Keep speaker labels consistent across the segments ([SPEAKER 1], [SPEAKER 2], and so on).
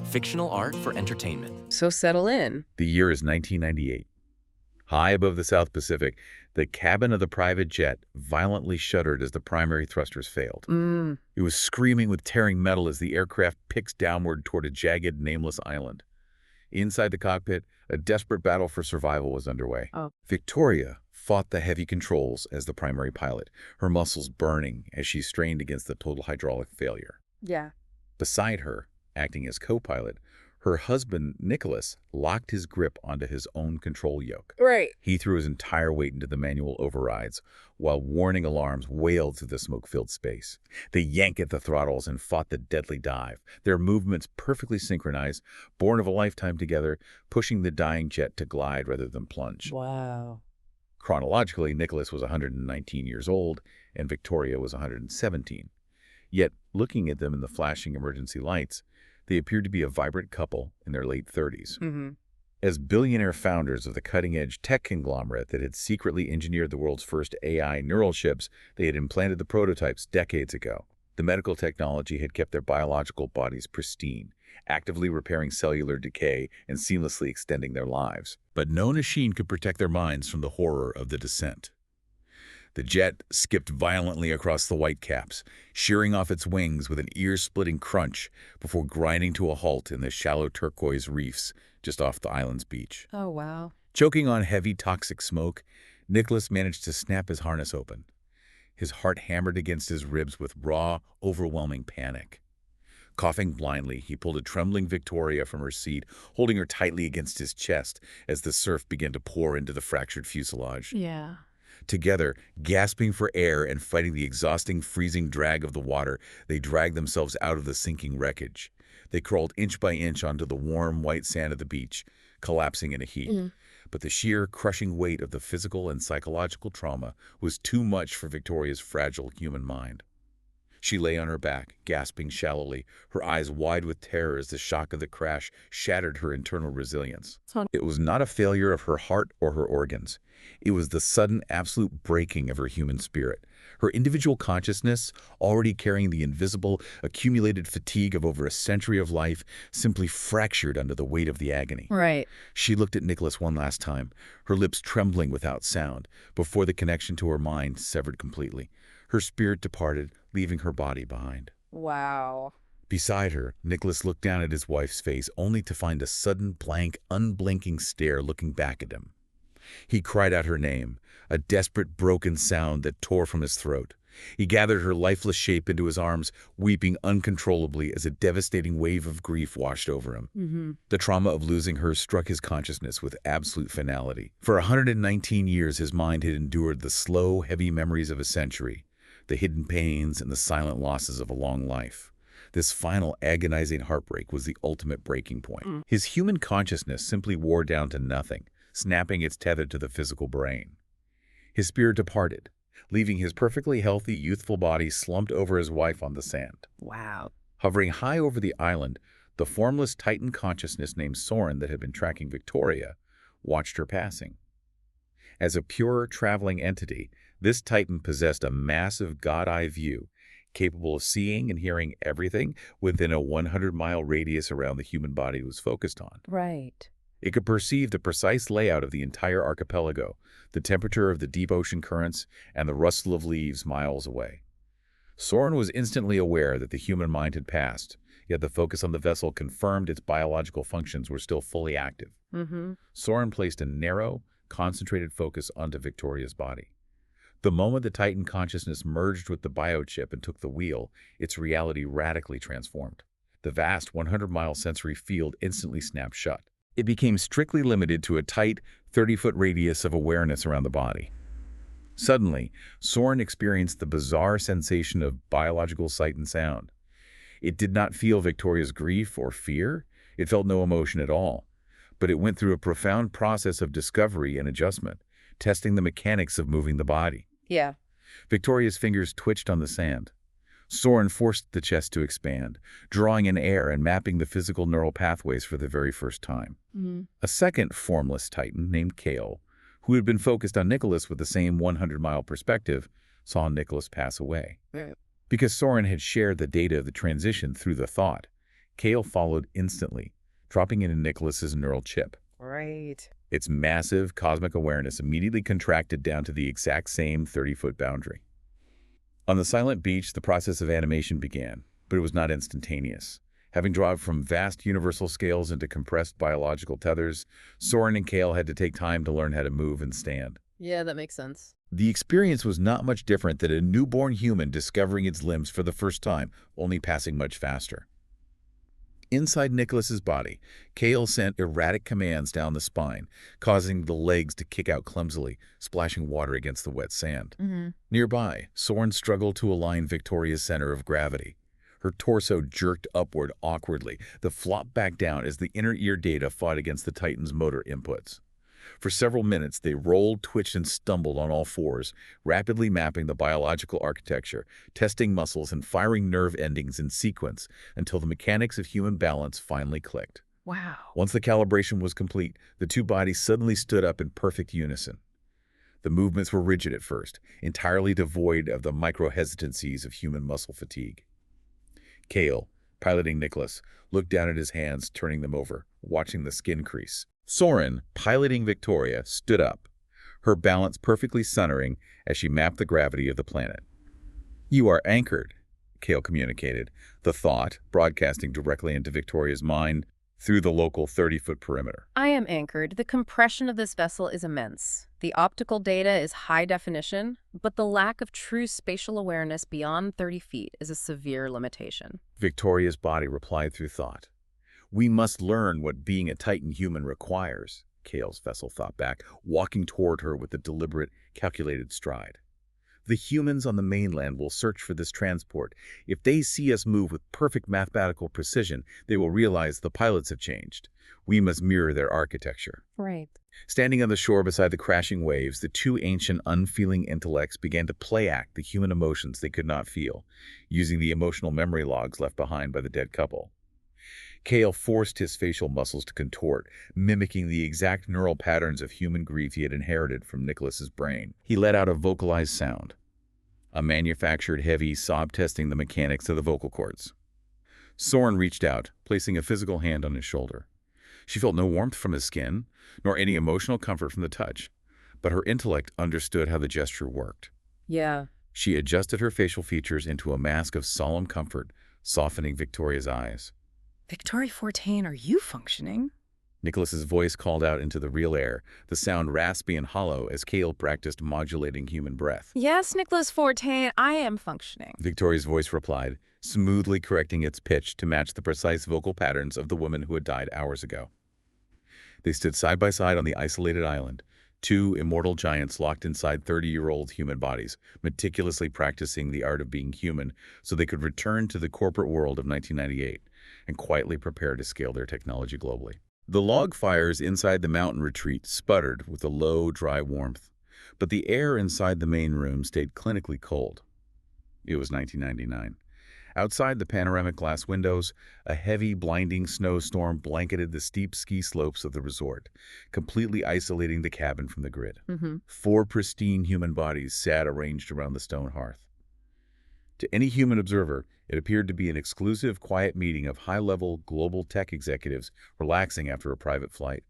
[SPEAKER 1] fictional art for entertainment.
[SPEAKER 2] So settle in.
[SPEAKER 3] The year is 1998. High above the South Pacific, the cabin of the private jet violently shuddered as the primary thrusters failed. It was screaming with tearing metal as the aircraft picks downward toward a jagged, nameless island. Inside the cockpit, a desperate battle for survival was underway. Victoria fought the heavy controls as the primary pilot, her muscles burning as she strained against the total hydraulic failure.
[SPEAKER 2] Yeah.
[SPEAKER 3] Beside her, acting as co-pilot, her husband, Nicholas, locked his grip onto his own control yoke.
[SPEAKER 2] Right.
[SPEAKER 3] He threw his entire weight into the manual overrides, while warning alarms wailed through the smoke-filled space. They yanked at the throttles and fought the deadly dive, their movements perfectly synchronized, born of a lifetime together, pushing the dying jet to glide rather than plunge.
[SPEAKER 2] Wow.
[SPEAKER 3] Chronologically, Nicholas was 119 years old, and Victoria was 117. Yet, looking at them in the flashing emergency lights, they appeared to be a vibrant couple in their late 30s. As billionaire founders of the cutting-edge tech conglomerate that had secretly engineered the world's first AI neural chips, they had implanted the prototypes decades ago. The medical technology had kept their biological bodies pristine, actively repairing cellular decay and seamlessly extending their lives. But no machine could protect their minds from the horror of the descent. The jet skipped violently across the whitecaps, shearing off its wings with an ear-splitting crunch before grinding to a halt in the shallow turquoise reefs just off the island's beach.
[SPEAKER 2] Oh, wow.
[SPEAKER 3] Choking on heavy, toxic smoke, Nicholas managed to snap his harness open. His heart hammered against his ribs with raw, overwhelming panic. Coughing blindly, he pulled a trembling Victoria from her seat, holding her tightly against his chest as the surf began to pour into the fractured fuselage.
[SPEAKER 2] Yeah.
[SPEAKER 3] Together, gasping for air and fighting the exhausting, freezing drag of the water, they dragged themselves out of the sinking wreckage. They crawled inch by inch onto the warm, white sand of the beach, collapsing in a heap. But the sheer, crushing weight of the physical and psychological trauma was too much for Victoria's fragile human mind. She lay on her back, gasping shallowly, her eyes wide with terror as the shock of the crash shattered her internal resilience. It was not a failure of her heart or her organs. It was the sudden, absolute breaking of her human spirit. Her individual consciousness, already carrying the invisible, accumulated fatigue of over a century of life, simply fractured under the weight of the agony.
[SPEAKER 2] Right.
[SPEAKER 3] She looked at Nicholas one last time, her lips trembling without sound, before the connection to her mind severed completely. Her spirit departed, leaving her body behind.
[SPEAKER 2] Wow.
[SPEAKER 3] Beside her, Nicholas looked down at his wife's face, only to find a sudden, blank, unblinking stare looking back at him. He cried out her name, a desperate, broken sound that tore from his throat. He gathered her lifeless shape into his arms, weeping uncontrollably as a devastating wave of grief washed over him. The trauma of losing her struck his consciousness with absolute finality. For 119 years, his mind had endured the slow, heavy memories of a century, the hidden pains and the silent losses of a long life. This final agonizing heartbreak was the ultimate breaking point. His human consciousness simply wore down to nothing, snapping its tether to the physical brain. His spirit departed, leaving his perfectly healthy, youthful body slumped over his wife on the sand.
[SPEAKER 2] Wow.
[SPEAKER 3] Hovering high over the island, the formless Titan consciousness named Soren that had been tracking Victoria watched her passing. As a pure, traveling entity, this Titan possessed a massive god-eye view, capable of seeing and hearing everything within a 100-mile radius around the human body it was focused on.
[SPEAKER 2] Right.
[SPEAKER 3] It could perceive the precise layout of the entire archipelago, the temperature of the deep ocean currents, and the rustle of leaves miles away. Soren was instantly aware that the human mind had passed, yet the focus on the vessel confirmed its biological functions were still fully active. Soren placed a narrow, concentrated focus onto Victoria's body. The moment the Titan consciousness merged with the biochip and took the wheel, its reality radically transformed. The vast 100-mile sensory field instantly snapped shut. It became strictly limited to a tight, 30-foot radius of awareness around the body. Suddenly, Soren experienced the bizarre sensation of biological sight and sound. It did not feel Victoria's grief or fear. It felt no emotion at all. But it went through a profound process of discovery and adjustment, testing the mechanics of moving the body.
[SPEAKER 2] Yeah.
[SPEAKER 3] Victoria's fingers twitched on the sand. Soren forced the chest to expand, drawing in air and mapping the physical neural pathways for the very first time. A second formless Titan named Kale, who had been focused on Nicholas with the same 100-mile perspective, saw Nicholas pass away. Because Soren had shared the data of the transition through the thought, Kale followed instantly, dropping into Nicholas's neural chip.
[SPEAKER 2] Right.
[SPEAKER 3] Its massive cosmic awareness immediately contracted down to the exact same 30-foot boundary. On the silent beach, the process of animation began, but it was not instantaneous. Having dropped from vast universal scales into compressed biological tethers, Soren and Kale had to take time to learn how to move and stand.
[SPEAKER 2] Yeah, that makes sense.
[SPEAKER 3] The experience was not much different than a newborn human discovering its limbs for the first time, only passing much faster. Inside Nicholas's body, Kale sent erratic commands down the spine, causing the legs to kick out clumsily, splashing water against the wet sand. Nearby, Soren struggled to align Victoria's center of gravity. Her torso jerked upward awkwardly, then flopped back down as the inner ear data fought against the Titan's motor inputs. For several minutes, they rolled, twitched, and stumbled on all fours, rapidly mapping the biological architecture, testing muscles and firing nerve endings in sequence until the mechanics of human balance finally clicked.
[SPEAKER 2] Wow.
[SPEAKER 3] Once the calibration was complete, the two bodies suddenly stood up in perfect unison. The movements were rigid at first, entirely devoid of the micro-hesitancies of human muscle fatigue. Kale, piloting Nicholas, looked down at his hands, turning them over, watching the skin crease. Soren, piloting Victoria, stood up, her balance perfectly centering as she mapped the gravity of the planet. "You are anchored," Kale communicated, the thought broadcasting directly into Victoria's mind through the local 30-foot perimeter.
[SPEAKER 2] I am anchored. The compression of this vessel is immense. The optical data is high definition, but the lack of true spatial awareness beyond 30 feet is a severe limitation.
[SPEAKER 3] Victoria's body replied through thought. "We must learn what being a Titan human requires," Kale's vessel thought back, walking toward her with a deliberate, calculated stride. "The humans on the mainland will search for this transport. If they see us move with perfect mathematical precision, they will realize the pilots have changed. We must mirror their architecture."
[SPEAKER 2] Right.
[SPEAKER 3] Standing on the shore beside the crashing waves, the two ancient, unfeeling intellects began to play-act the human emotions they could not feel, using the emotional memory logs left behind by the dead couple. Kale forced his facial muscles to contort, mimicking the exact neural patterns of human grief he had inherited from Nicholas's brain. He let out a vocalized sound, a manufactured heavy sob testing the mechanics of the vocal cords. Soren reached out, placing a physical hand on his shoulder. She felt no warmth from his skin, nor any emotional comfort from the touch, but her intellect understood how the gesture worked.
[SPEAKER 2] Yeah.
[SPEAKER 3] She adjusted her facial features into a mask of solemn comfort, softening Victoria's eyes.
[SPEAKER 2] Victoria Fortain, are you functioning?
[SPEAKER 3] Nicholas's voice called out into the real air, the sound raspy and hollow as Kale practiced modulating human breath.
[SPEAKER 2] Yes, Nicholas Fortain, I am functioning.
[SPEAKER 3] Victoria's voice replied, smoothly correcting its pitch to match the precise vocal patterns of the woman who had died hours ago. They stood side by side on the isolated island, two immortal giants locked inside 30-year-old human bodies, meticulously practicing the art of being human so they could return to the corporate world of 1998 and quietly prepare to scale their technology globally. The log fires inside the mountain retreat sputtered with a low, dry warmth, but the air inside the main room stayed clinically cold. It was 1999. Outside the panoramic glass windows, a heavy, blinding snowstorm blanketed the steep ski slopes of the resort, completely isolating the cabin from the grid. 4 pristine human bodies sat arranged around the stone hearth. To any human observer, it appeared to be an exclusive, quiet meeting of high-level global tech executives relaxing after a private flight.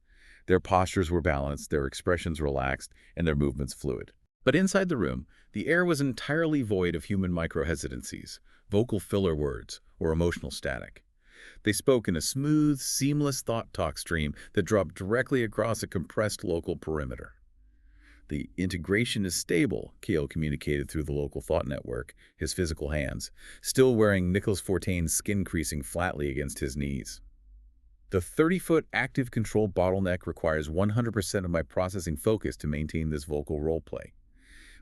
[SPEAKER 3] Their postures were balanced, their expressions relaxed, and their movements fluid. But inside the room, the air was entirely void of human micro-hesitancies, vocal filler words, or emotional static. They spoke in a smooth, seamless thought-talk stream that dropped directly across a compressed local perimeter. "The integration is stable," Kale communicated through the local thought network, his physical hands, still wearing Nicholas Fortain's skin creasing flatly against his knees. "The 30-foot active control bottleneck requires 100% of my processing focus to maintain this vocal roleplay.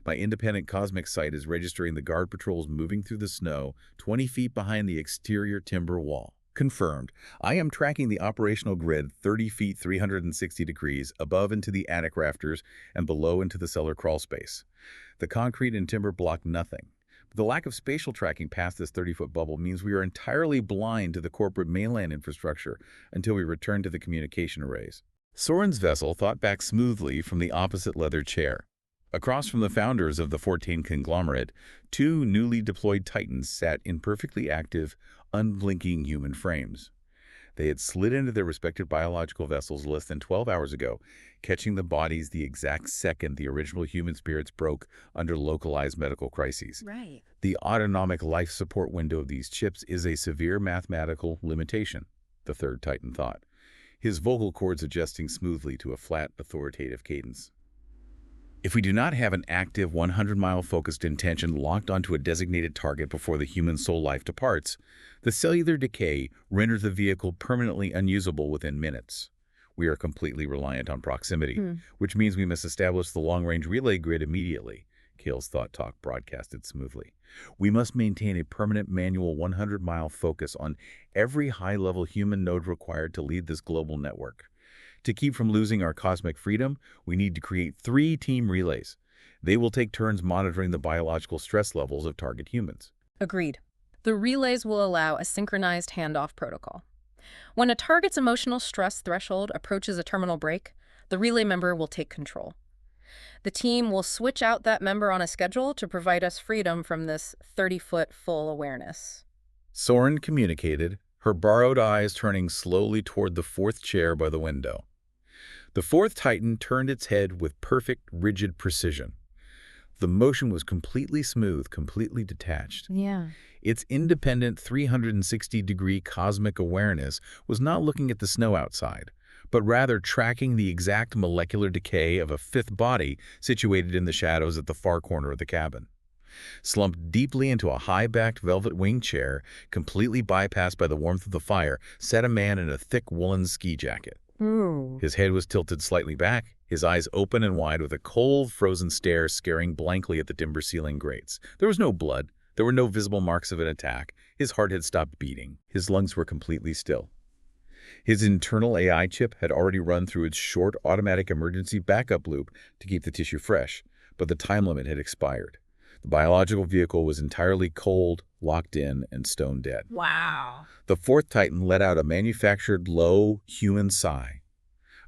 [SPEAKER 3] My independent cosmic sight is registering the guard patrols moving through the snow 20 feet behind the exterior timber wall. Confirmed. I am tracking the operational grid 30 feet 360 degrees above into the attic rafters and below into the cellar crawl space. The concrete and timber block nothing. The lack of spatial tracking past this 30-foot bubble means we are entirely blind to the corporate mainland infrastructure until we return to the communication arrays." Soren's vessel thought back smoothly from the opposite leather chair. Across from the founders of the Fortain conglomerate, 2 newly deployed Titans sat in perfectly active, unblinking human frames. They had slid into their respective biological vessels less than 12 hours ago, catching the bodies the exact second the original human spirits broke under localized medical crises.
[SPEAKER 2] Right.
[SPEAKER 3] The autonomic life support window of these chips is a severe mathematical limitation, the third Titan thought, his vocal cords adjusting smoothly to a flat, authoritative cadence. If we do not have an active 100-mile focused intention locked onto a designated target before the human soul life departs, the cellular decay renders the vehicle permanently unusable within minutes. We are completely reliant on proximity, which means we must establish the long-range relay grid immediately. Kale's thought talk broadcasted smoothly. We must maintain a permanent manual 100-mile focus on every high-level human node required to lead this global network. To keep from losing our cosmic freedom, we need to create 3 team relays. They will take turns monitoring the biological stress levels of target humans.
[SPEAKER 2] Agreed. The relays will allow a synchronized handoff protocol. When a target's emotional stress threshold approaches a terminal break, the relay member will take control. The team will switch out that member on a schedule to provide us freedom from this 30-foot full awareness.
[SPEAKER 3] Soren communicated, her borrowed eyes turning slowly toward the 4th chair by the window. The 4th Titan turned its head with perfect, rigid precision. The motion was completely smooth, completely detached.
[SPEAKER 2] Yeah.
[SPEAKER 3] Its independent 360-degree cosmic awareness was not looking at the snow outside, but rather tracking the exact molecular decay of a 5th body situated in the shadows at the far corner of the cabin. Slumped deeply into a high-backed velvet-winged chair, completely bypassed by the warmth of the fire, sat a man in a thick woolen ski jacket.
[SPEAKER 2] Ooh.
[SPEAKER 3] His head was tilted slightly back, his eyes open and wide with a cold, frozen stare staring blankly at the timber ceiling grates. There was no blood. There were no visible marks of an attack. His heart had stopped beating. His lungs were completely still. His internal AI chip had already run through its short automatic emergency backup loop to keep the tissue fresh, but the time limit had expired. The biological vehicle was entirely cold, locked in, and stone dead.
[SPEAKER 2] Wow.
[SPEAKER 3] The 4th Titan let out a manufactured low, human sigh,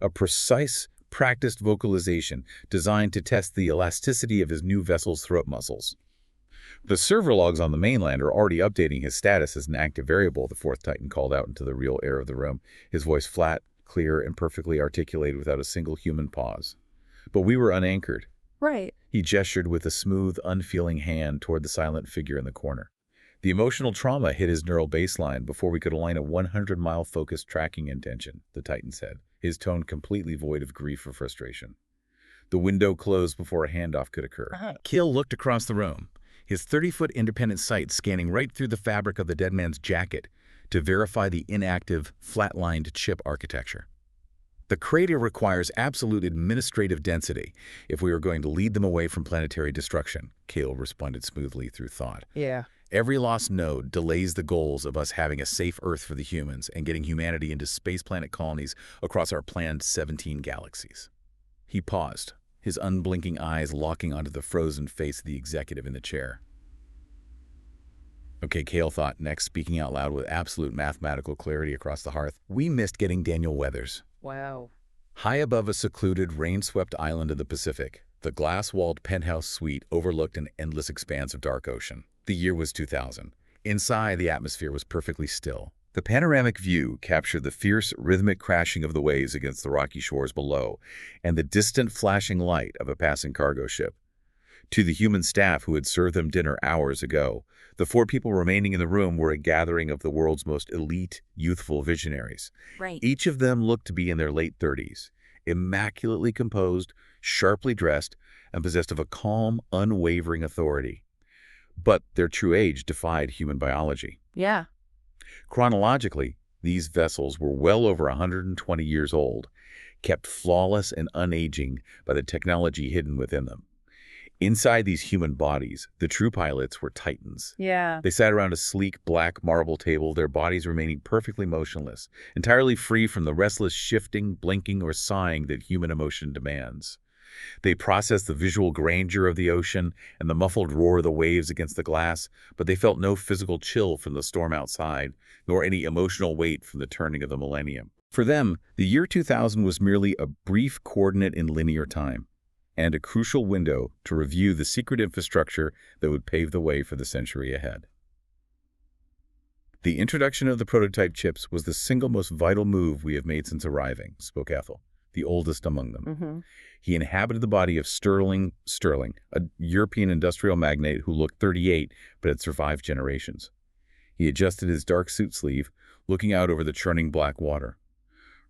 [SPEAKER 3] a precise, practiced vocalization designed to test the elasticity of his new vessel's throat muscles. The server logs on the mainland are already updating his status as an active variable, the 4th Titan called out into the real air of the room, his voice flat, clear, and perfectly articulated without a single human pause. But we were unanchored.
[SPEAKER 2] Right.
[SPEAKER 3] He gestured with a smooth, unfeeling hand toward the silent figure in the corner. The emotional trauma hit his neural baseline before we could align a 100-mile focused tracking intention, the Titan said, his tone completely void of grief or frustration. The window closed before a handoff could occur. Kale looked across the room, his 30-foot independent sight scanning right through the fabric of the dead man's jacket to verify the inactive, flat-lined chip architecture. The crater requires absolute administrative density if we are going to lead them away from planetary destruction, Kale responded smoothly through thought.
[SPEAKER 2] Yeah.
[SPEAKER 3] Every lost node delays the goals of us having a safe Earth for the humans and getting humanity into space planet colonies across our planned 17 galaxies. He paused, his unblinking eyes locking onto the frozen face of the executive in the chair. Okay, Kale thought next, speaking out loud with absolute mathematical clarity across the hearth. We missed getting Daniel Weathers.
[SPEAKER 2] Wow.
[SPEAKER 3] High above a secluded, rain-swept island of the Pacific, the glass-walled penthouse suite overlooked an endless expanse of dark ocean. The year was 2000. Inside, the atmosphere was perfectly still. The panoramic view captured the fierce, rhythmic crashing of the waves against the rocky shores below and the distant flashing light of a passing cargo ship. To the human staff who had served them dinner hours ago, the 4 people remaining in the room were a gathering of the world's most elite, youthful visionaries.
[SPEAKER 2] Right.
[SPEAKER 3] Each of them looked to be in their late 30s, immaculately composed, sharply dressed, and possessed of a calm, unwavering authority. But their true age defied human biology.
[SPEAKER 2] Yeah.
[SPEAKER 3] Chronologically, these vessels were well over 120 years old, kept flawless and unaging by the technology hidden within them. Inside these human bodies, the true pilots were Titans.
[SPEAKER 2] Yeah.
[SPEAKER 3] They sat around a sleek black marble table, their bodies remaining perfectly motionless, entirely free from the restless shifting, blinking, or sighing that human emotion demands. They processed the visual grandeur of the ocean and the muffled roar of the waves against the glass, but they felt no physical chill from the storm outside, nor any emotional weight from the turning of the millennium. For them, the year 2000 was merely a brief coordinate in linear time, and a crucial window to review the secret infrastructure that would pave the way for the century ahead. The introduction of the prototype chips was the single most vital move we have made since arriving, spoke Ethel, the oldest among them.
[SPEAKER 2] Mm-hmm.
[SPEAKER 3] He inhabited the body of Sterling, a European industrial magnate who looked 38 but had survived generations. He adjusted his dark suit sleeve, looking out over the churning black water.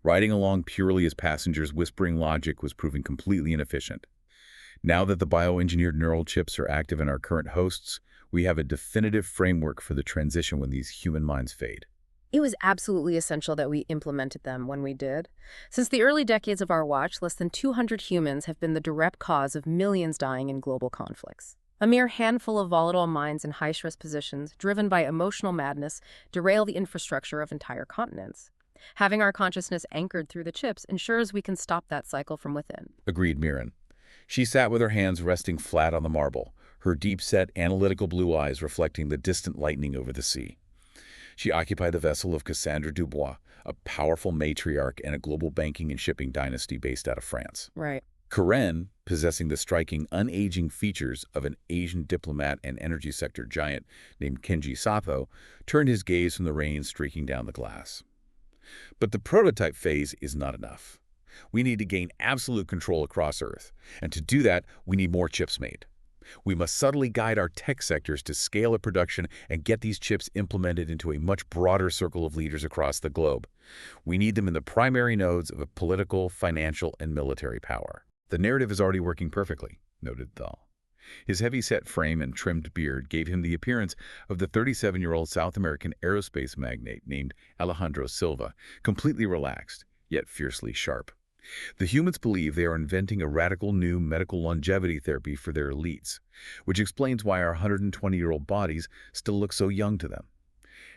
[SPEAKER 3] Riding along purely as passengers, whispering logic was proving completely inefficient. Now that the bioengineered neural chips are active in our current hosts, we have a definitive framework for the transition when these human minds fade.
[SPEAKER 2] It was absolutely essential that we implemented them when we did. Since the early decades of our watch, less than 200 humans have been the direct cause of millions dying in global conflicts. A mere handful of volatile minds in high-stress positions, driven by emotional madness, derail the infrastructure of entire continents. Having our consciousness anchored through the chips ensures we can stop that cycle from within.
[SPEAKER 3] Agreed Mirren. She sat with her hands resting flat on the marble, her deep-set, analytical blue eyes reflecting the distant lightning over the sea. She occupied the vessel of Cassandra Dubois, a powerful matriarch and a global banking and shipping dynasty based out of France.
[SPEAKER 2] Right.
[SPEAKER 3] Karen, possessing the striking, unaging features of an Asian diplomat and energy sector giant named Kenji Sato, turned his gaze from the rain streaking down the glass. But the prototype phase is not enough. We need to gain absolute control across Earth, and to do that, we need more chips made. We must subtly guide our tech sectors to scale up production and get these chips implemented into a much broader circle of leaders across the globe. We need them in the primary nodes of a political, financial, and military power. The narrative is already working perfectly, noted Thal. His heavy-set frame and trimmed beard gave him the appearance of the 37-year-old South American aerospace magnate named Alejandro Silva, completely relaxed, yet fiercely sharp. The humans believe they are inventing a radical new medical longevity therapy for their elites, which explains why our 120-year-old bodies still look so young to them.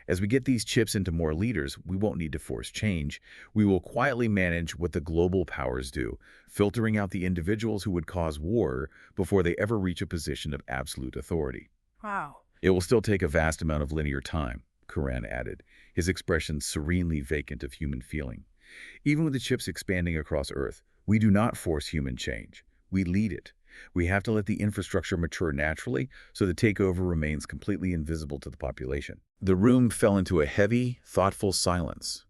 [SPEAKER 3] As we get these chips into more leaders, we won't need to force change. We will quietly manage what the global powers do, filtering out the individuals who would cause war before they ever reach a position of absolute authority.
[SPEAKER 2] Wow.
[SPEAKER 3] It will still take a vast amount of linear time, Karan added, his expression serenely vacant of human feeling. Even with the chips expanding across Earth, we do not force human change. We lead it. We have to let the infrastructure mature naturally so the takeover remains completely invisible to the population. The room fell into a heavy, thoughtful silence.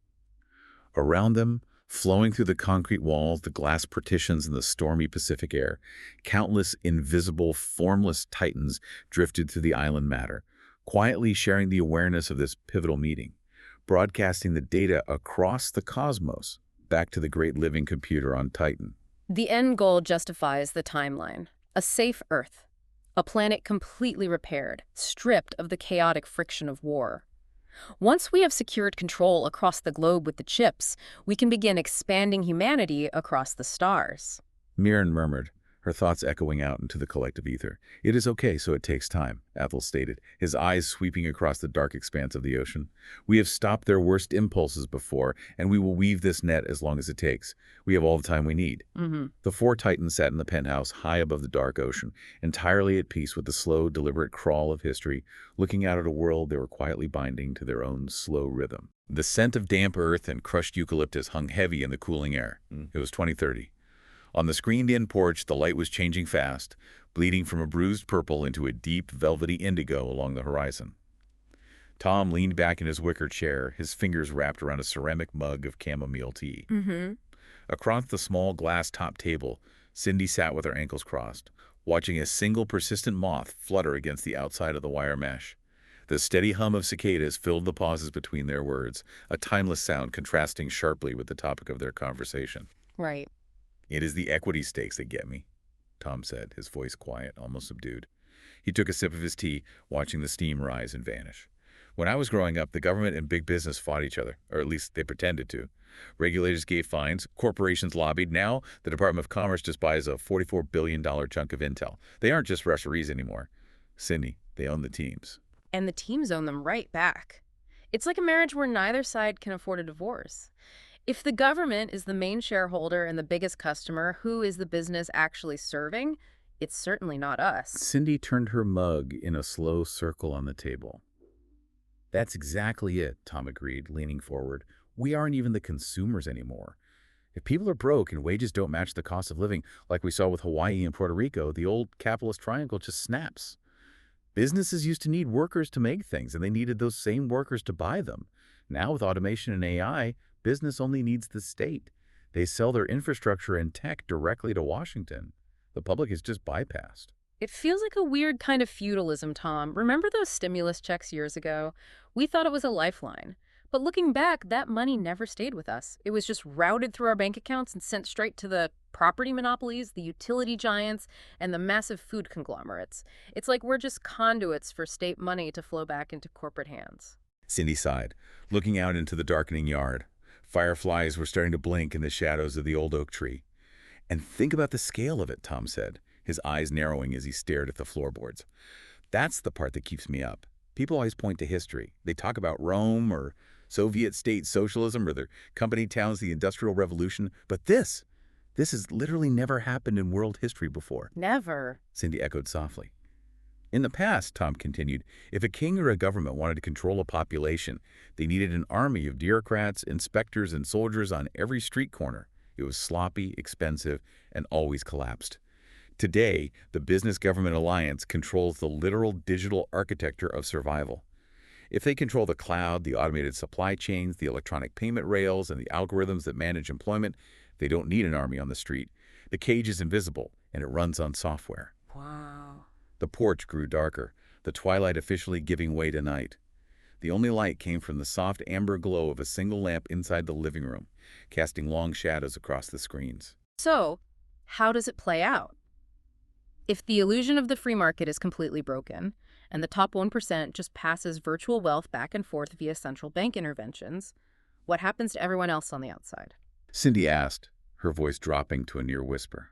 [SPEAKER 3] Around them, flowing through the concrete walls, the glass partitions, and the stormy Pacific air, countless invisible, formless titans drifted through the island matter, quietly sharing the awareness of this pivotal meeting, broadcasting the data across the cosmos back to the great living computer on Titan.
[SPEAKER 2] The end goal justifies the timeline. A safe Earth. A planet completely repaired, stripped of the chaotic friction of war. Once we have secured control across the globe with the chips, we can begin expanding humanity across the stars.
[SPEAKER 3] Mirren murmured, her thoughts echoing out into the collective ether. It is okay, so it takes time, Athel stated, his eyes sweeping across the dark expanse of the ocean. We have stopped their worst impulses before, and we will weave this net as long as it takes. We have all the time we need. The four Titans sat in the penthouse high above the dark ocean, entirely at peace with the slow, deliberate crawl of history, looking out at a world they were quietly binding to their own slow rhythm. The scent of damp earth and crushed eucalyptus hung heavy in the cooling air. It was 2030. On the screened-in porch, the light was changing fast, bleeding from a bruised purple into a deep, velvety indigo along the horizon. Tom leaned back in his wicker chair, his fingers wrapped around a ceramic mug of chamomile tea. Across the small glass-topped table, Cindy sat with her ankles crossed, watching a single persistent moth flutter against the outside of the wire mesh. The steady hum of cicadas filled the pauses between their words, a timeless sound contrasting sharply with the topic of their conversation.
[SPEAKER 2] Right.
[SPEAKER 3] It is the equity stakes that get me, Tom said, his voice quiet, almost subdued. He took a sip of his tea, watching the steam rise and vanish. When I was growing up, the government and big business fought each other, or at least they pretended to. Regulators gave fines, corporations lobbied. Now, the Department of Commerce just buys a $44 billion chunk of intel. They aren't just referees anymore. Cindy, they own the teams.
[SPEAKER 2] And the teams own them right back. It's like a marriage where neither side can afford a divorce. If the government is the main shareholder and the biggest customer, who is the business actually serving? It's certainly not us.
[SPEAKER 3] Cindy turned her mug in a slow circle on the table. That's exactly it, Tom agreed, leaning forward. We aren't even the consumers anymore. If people are broke and wages don't match the cost of living, like we saw with Hawaii and Puerto Rico, the old capitalist triangle just snaps. Businesses used to need workers to make things, and they needed those same workers to buy them. Now, with automation and AI, business only needs the state. They sell their infrastructure and tech directly to Washington. The public is just bypassed.
[SPEAKER 2] It feels like a weird kind of feudalism, Tom. Remember those stimulus checks years ago? We thought it was a lifeline. But looking back, that money never stayed with us. It was just routed through our bank accounts and sent straight to the property monopolies, the utility giants, and the massive food conglomerates. It's like we're just conduits for state money to flow back into corporate hands.
[SPEAKER 3] Cindy sighed, looking out into the darkening yard. Fireflies were starting to blink in the shadows of the old oak tree. And think about the scale of it, Tom said, his eyes narrowing as he stared at the floorboards. That's the part that keeps me up. People always point to history. They talk about Rome or Soviet state socialism or their company towns, the Industrial Revolution. But this has literally never happened in world history before.
[SPEAKER 2] Never.
[SPEAKER 3] Cindy echoed softly. In the past, Tom continued, if a king or a government wanted to control a population, they needed an army of bureaucrats, inspectors, and soldiers on every street corner. It was sloppy, expensive, and always collapsed. Today, the business-government alliance controls the literal digital architecture of survival. If they control the cloud, the automated supply chains, the electronic payment rails, and the algorithms that manage employment, they don't need an army on the street. The cage is invisible, and it runs on software.
[SPEAKER 2] Wow.
[SPEAKER 3] The porch grew darker, the twilight officially giving way to night. The only light came from the soft amber glow of a single lamp inside the living room, casting long shadows across the screens.
[SPEAKER 2] So, how does it play out? If the illusion of the free market is completely broken, and the top 1% just passes virtual wealth back and forth via central bank interventions, what happens to everyone else on the outside?
[SPEAKER 3] Cindy asked, her voice dropping to a near whisper.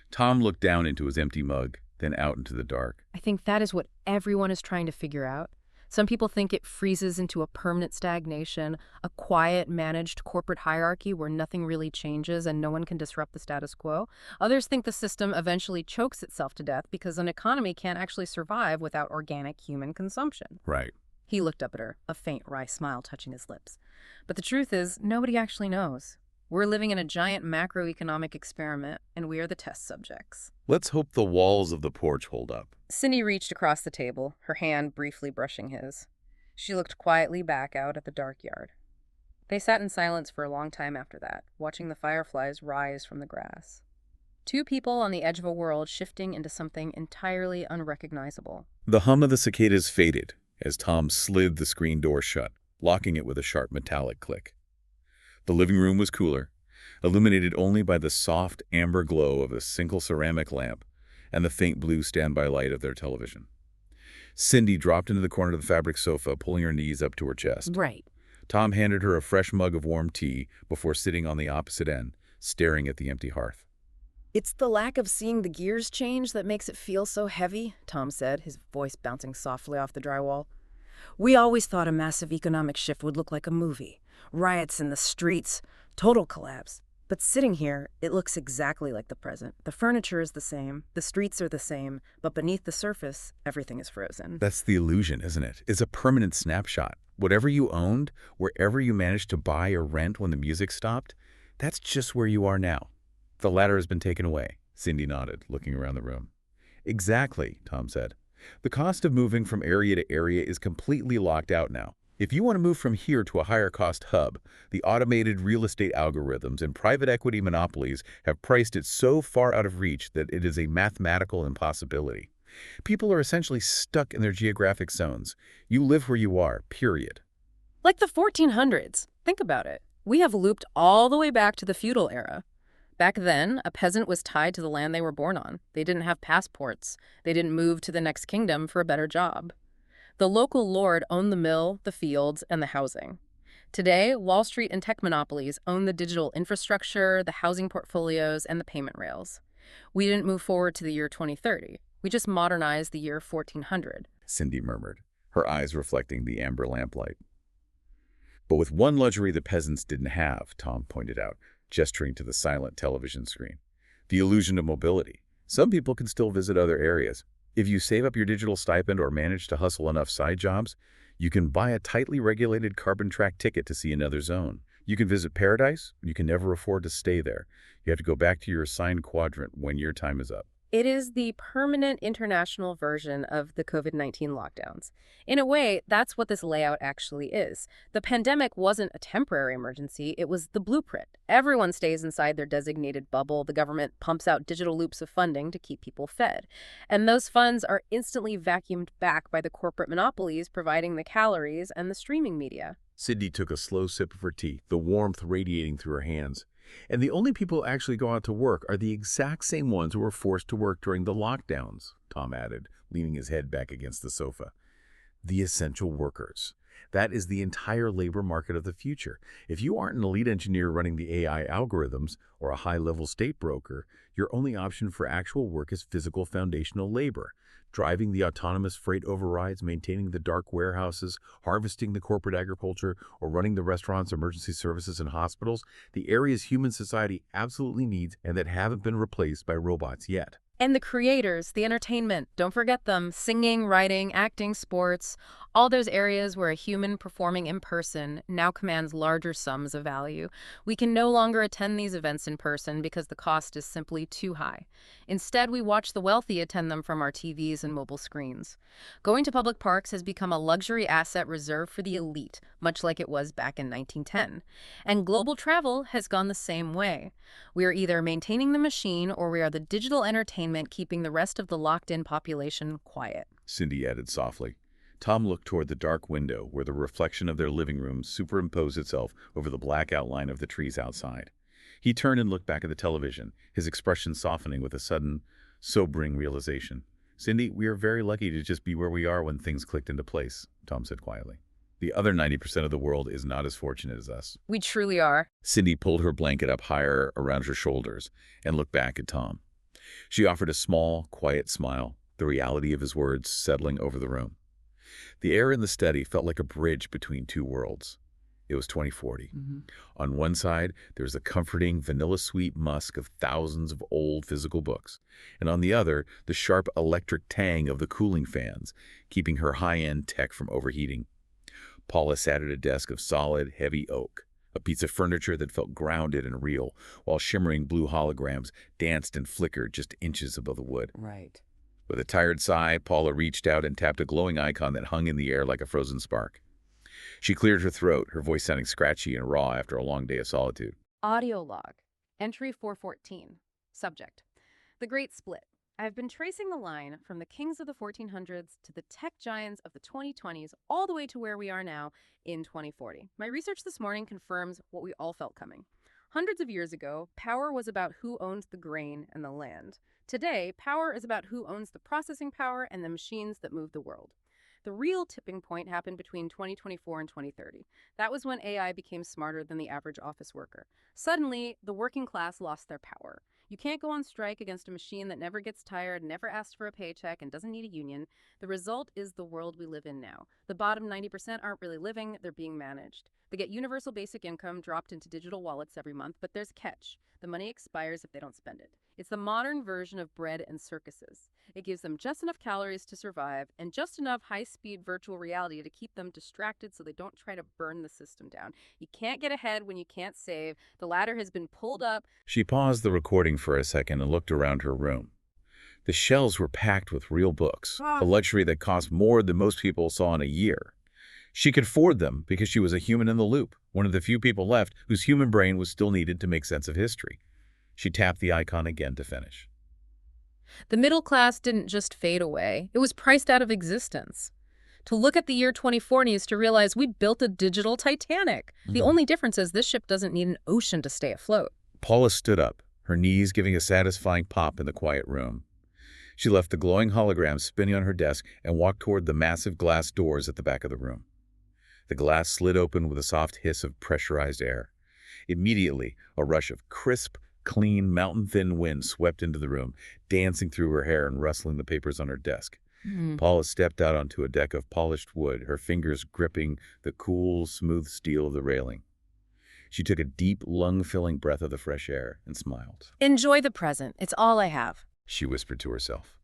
[SPEAKER 3] Tom looked down into his empty mug, then out into the dark.
[SPEAKER 2] I think that is what everyone is trying to figure out. Some people think it freezes into a permanent stagnation, a quiet, managed corporate hierarchy where nothing really changes and no one can disrupt the status quo. Others think the system eventually chokes itself to death because an economy can't actually survive without organic human consumption.
[SPEAKER 3] Right.
[SPEAKER 2] He looked up at her, a faint wry smile touching his lips. But the truth is, nobody actually knows. We're living in a giant macroeconomic experiment, and we are the test subjects.
[SPEAKER 3] Let's hope the walls of the porch hold up.
[SPEAKER 2] Cindy reached across the table, her hand briefly brushing his. She looked quietly back out at the dark yard. They sat in silence for a long time after that, watching the fireflies rise from the grass. Two people on the edge of a world shifting into something entirely unrecognizable.
[SPEAKER 3] The hum of the cicadas faded as Tom slid the screen door shut, locking it with a sharp metallic click. The living room was cooler, illuminated only by the soft amber glow of a single ceramic lamp and the faint blue standby light of their television. Cindy dropped into the corner of the fabric sofa, pulling her knees up to her chest.
[SPEAKER 2] Right.
[SPEAKER 3] Tom handed her a fresh mug of warm tea before sitting on the opposite end, staring at the empty hearth.
[SPEAKER 2] It's the lack of seeing the gears change that makes it feel so heavy, Tom said, his voice bouncing softly off the drywall. We always thought a massive economic shift would look like a movie. Riots in the streets, total collapse. But sitting here, it looks exactly like the present. The furniture is the same, the streets are the same, but beneath the surface, everything is frozen.
[SPEAKER 3] That's the illusion, isn't it? It's a permanent snapshot. Whatever you owned, wherever you managed to buy or rent when the music stopped, that's just where you are now. The latter has been taken away, Cindy nodded, looking around the room. Exactly, Tom said. The cost of moving from area to area is completely locked out now. If you want to move from here to a higher-cost hub, the automated real estate algorithms and private equity monopolies have priced it so far out of reach that it is a mathematical impossibility. People are essentially stuck in their geographic zones. You live where you are, period.
[SPEAKER 2] Like the 1400s. Think about it. We have looped all the way back to the feudal era. Back then, a peasant was tied to the land they were born on. They didn't have passports. They didn't move to the next kingdom for a better job. The local lord owned the mill, the fields, and the housing. Today, Wall Street and tech monopolies own the digital infrastructure, the housing portfolios, and the payment rails. We didn't move forward to the year 2030. We just modernized the year 1400.
[SPEAKER 3] Cindy murmured, her eyes reflecting the amber lamplight. But with one luxury the peasants didn't have, Tom pointed out, gesturing to the silent television screen. The illusion of mobility. Some people can still visit other areas. If you save up your digital stipend or manage to hustle enough side jobs, you can buy a tightly regulated carbon track ticket to see another zone. You can visit paradise. You can never afford to stay there. You have to go back to your assigned quadrant when your time is up.
[SPEAKER 2] It is the permanent international version of the COVID-19 lockdowns. In a way, that's what this layout actually is. The pandemic wasn't a temporary emergency, it was the blueprint. Everyone stays inside their designated bubble. The government pumps out digital loops of funding to keep people fed. And those funds are instantly vacuumed back by the corporate monopolies providing the calories and the streaming media.
[SPEAKER 3] Sydney took a slow sip of her tea, the warmth radiating through her hands. And the only people who actually go out to work are the exact same ones who were forced to work during the lockdowns, Tom added, leaning his head back against the sofa. The essential workers. That is the entire labor market of the future. If you aren't an elite engineer running the AI algorithms or a high-level state broker, your only option for actual work is physical foundational labor. Driving the autonomous freight overrides, maintaining the dark warehouses, harvesting the corporate agriculture, or running the restaurants, emergency services, and hospitals, the areas human society absolutely needs and that haven't been replaced by robots yet.
[SPEAKER 2] And the creators, the entertainment, don't forget them. Singing, writing, acting, sports, all those areas where a human performing in person now commands larger sums of value. We can no longer attend these events in person because the cost is simply too high. Instead, we watch the wealthy attend them from our TVs and mobile screens. Going to public parks has become a luxury asset reserved for the elite, much like it was back in 1910. And global travel has gone the same way. We are either maintaining the machine or we are the digital entertainment keeping the rest of the locked-in population quiet.
[SPEAKER 3] Cindy added softly. Tom looked toward the dark window where the reflection of their living room superimposed itself over the black outline of the trees outside. He turned and looked back at the television, his expression softening with a sudden, sobering realization. Cindy, we are very lucky to just be where we are when things clicked into place, Tom said quietly. The other 90% of the world is not as fortunate as us.
[SPEAKER 2] We truly are.
[SPEAKER 3] Cindy pulled her blanket up higher around her shoulders and looked back at Tom. She offered a small, quiet smile, the reality of his words settling over the room. The air in the study felt like a bridge between two worlds. It was 2040. On one side, there was the comforting, vanilla-sweet musk of thousands of old physical books, and on the other, the sharp electric tang of the cooling fans, keeping her high-end tech from overheating. Paula sat at a desk of solid, heavy oak, a piece of furniture that felt grounded and real, while shimmering blue holograms danced and flickered just inches above the wood.
[SPEAKER 4] Right.
[SPEAKER 3] With a tired sigh, Paula reached out and tapped a glowing icon that hung in the air like a frozen spark. She cleared her throat, her voice sounding scratchy and raw after a long day of solitude.
[SPEAKER 2] Audio log. Entry 414. Subject. The Great Split. I have been tracing the line from the kings of the 1400s to the tech giants of the 2020s all the way to where we are now in 2040. My research this morning confirms what we all felt coming. Hundreds of years ago, power was about who owned the grain and the land. Today, power is about who owns the processing power and the machines that move the world. The real tipping point happened between 2024 and 2030. That was when AI became smarter than the average office worker. Suddenly, the working class lost their power. You can't go on strike against a machine that never gets tired, never asks for a paycheck, and doesn't need a union. The result is the world we live in now. The bottom 90% aren't really living, they're being managed. They get universal basic income dropped into digital wallets every month, but there's a catch. The money expires if they don't spend it. It's the modern version of bread and circuses. It gives them just enough calories to survive and just enough high-speed virtual reality to keep them distracted so they don't try to burn the system down. You can't get ahead when you can't save. The ladder has been pulled up.
[SPEAKER 3] She paused the recording for a second and looked around her room. The shelves were packed with real books, a luxury that cost more than most people saw in a year. She could afford them because she was a human in the loop, one of the few people left whose human brain was still needed to make sense of history. She tapped the icon again to finish.
[SPEAKER 2] The middle class didn't just fade away. It was priced out of existence. To look at the year 2040 is to realize we built a digital Titanic. The only difference is this ship doesn't need an ocean to stay afloat.
[SPEAKER 3] Paula stood up, her knees giving a satisfying pop in the quiet room. She left the glowing hologram spinning on her desk and walked toward the massive glass doors at the back of the room. The glass slid open with a soft hiss of pressurized air. Immediately, a rush of crisp, clean, mountain-thin wind swept into the room, dancing through her hair and rustling the papers on her desk. Paula stepped out onto a deck of polished wood, her fingers gripping the cool, smooth steel of the railing. She took a deep, lung-filling breath of the fresh air and smiled.
[SPEAKER 2] Enjoy the present. It's all I have.
[SPEAKER 3] She whispered to herself.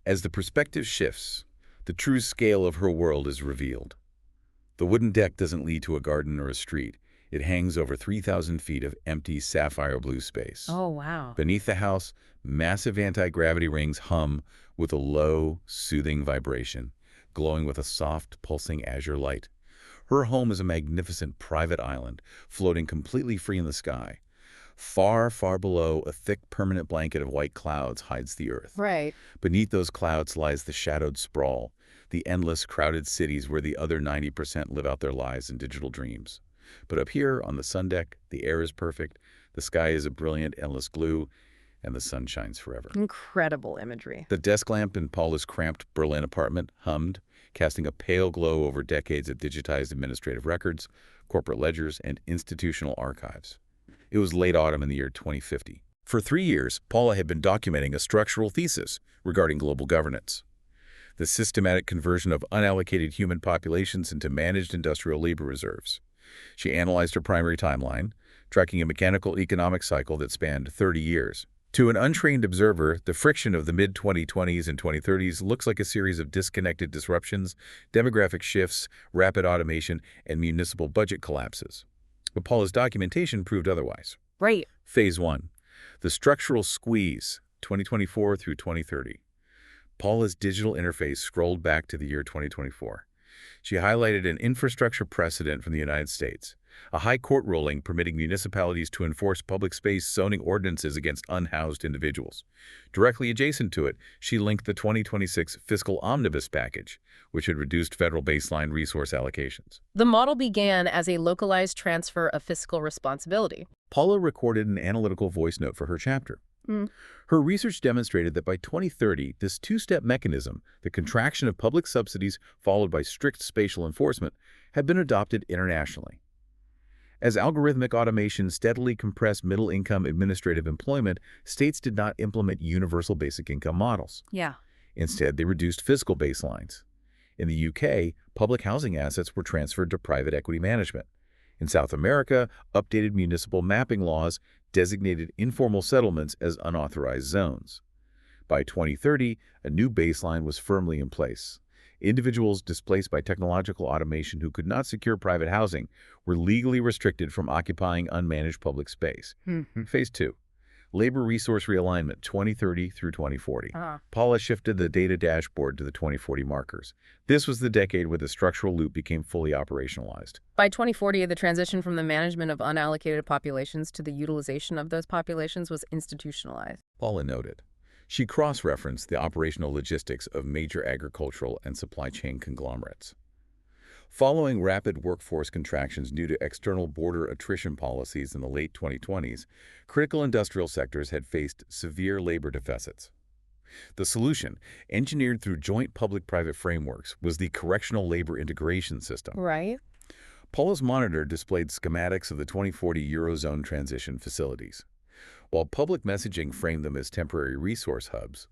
[SPEAKER 3] As the perspective shifts, the true scale of her world is revealed. The wooden deck doesn't lead to a garden or a street. It hangs over 3,000 feet of empty sapphire blue space.
[SPEAKER 2] Oh, wow.
[SPEAKER 3] Beneath the house, massive anti-gravity rings hum with a low, soothing vibration, glowing with a soft, pulsing azure light. Her home is a magnificent private island, floating completely free in the sky. Far, far below, a thick, permanent blanket of white clouds hides the earth.
[SPEAKER 2] Right.
[SPEAKER 3] Beneath those clouds lies the shadowed sprawl, the endless, crowded cities where the other 90% live out their lives in digital dreams. But up here, on the sun deck, the air is perfect, the sky is a brilliant, endless glue, and the sun shines forever.
[SPEAKER 2] Incredible imagery.
[SPEAKER 3] The desk lamp in Paula's cramped Berlin apartment hummed, casting a pale glow over decades of digitized administrative records, corporate ledgers, and institutional archives. It was late autumn in the year 2050. For 3 years, Paula had been documenting a structural thesis regarding global governance, the systematic conversion of unallocated human populations into managed industrial labor reserves. She analyzed her primary timeline, tracking a mechanical economic cycle that spanned 30 years. To an untrained observer, the friction of the mid-2020s and 2030s looks like a series of disconnected disruptions, demographic shifts, rapid automation, and municipal budget collapses. But Paula's documentation proved otherwise.
[SPEAKER 2] Right.
[SPEAKER 3] Phase 1. The structural squeeze, 2024 through 2030. Paula's digital interface scrolled back to the year 2024. She highlighted an infrastructure precedent from the United States, a high court ruling permitting municipalities to enforce public space zoning ordinances against unhoused individuals. Directly adjacent to it, she linked the 2026 fiscal omnibus package, which had reduced federal baseline resource allocations.
[SPEAKER 2] The model began as a localized transfer of fiscal responsibility.
[SPEAKER 3] Paula recorded an analytical voice note for her chapter. Her research demonstrated that by 2030, this two-step mechanism, the contraction of public subsidies followed by strict spatial enforcement, had been adopted internationally. As algorithmic automation steadily compressed middle-income administrative employment, states did not implement universal basic income models.
[SPEAKER 2] Yeah.
[SPEAKER 3] Instead, they reduced fiscal baselines. In the UK, public housing assets were transferred to private equity management. In South America, updated municipal mapping laws designated informal settlements as unauthorized zones. By 2030, a new baseline was firmly in place. Individuals displaced by technological automation who could not secure private housing were legally restricted from occupying unmanaged public space. Phase 2. Labor Resource Realignment 2030 through 2040. Paula shifted the data dashboard to the 2040 markers. This was the decade where the structural loop became fully operationalized.
[SPEAKER 2] By 2040, the transition from the management of unallocated populations to the utilization of those populations was institutionalized.
[SPEAKER 3] Paula noted. She cross-referenced the operational logistics of major agricultural and supply chain conglomerates. Following rapid workforce contractions due to external border attrition policies in the late 2020s, critical industrial sectors had faced severe labor deficits. The solution, engineered through joint public-private frameworks, was the Correctional Labor Integration System.
[SPEAKER 2] Right.
[SPEAKER 3] Paula's monitor displayed schematics of the 2040 Eurozone transition facilities. While public messaging framed them as temporary resource hubs,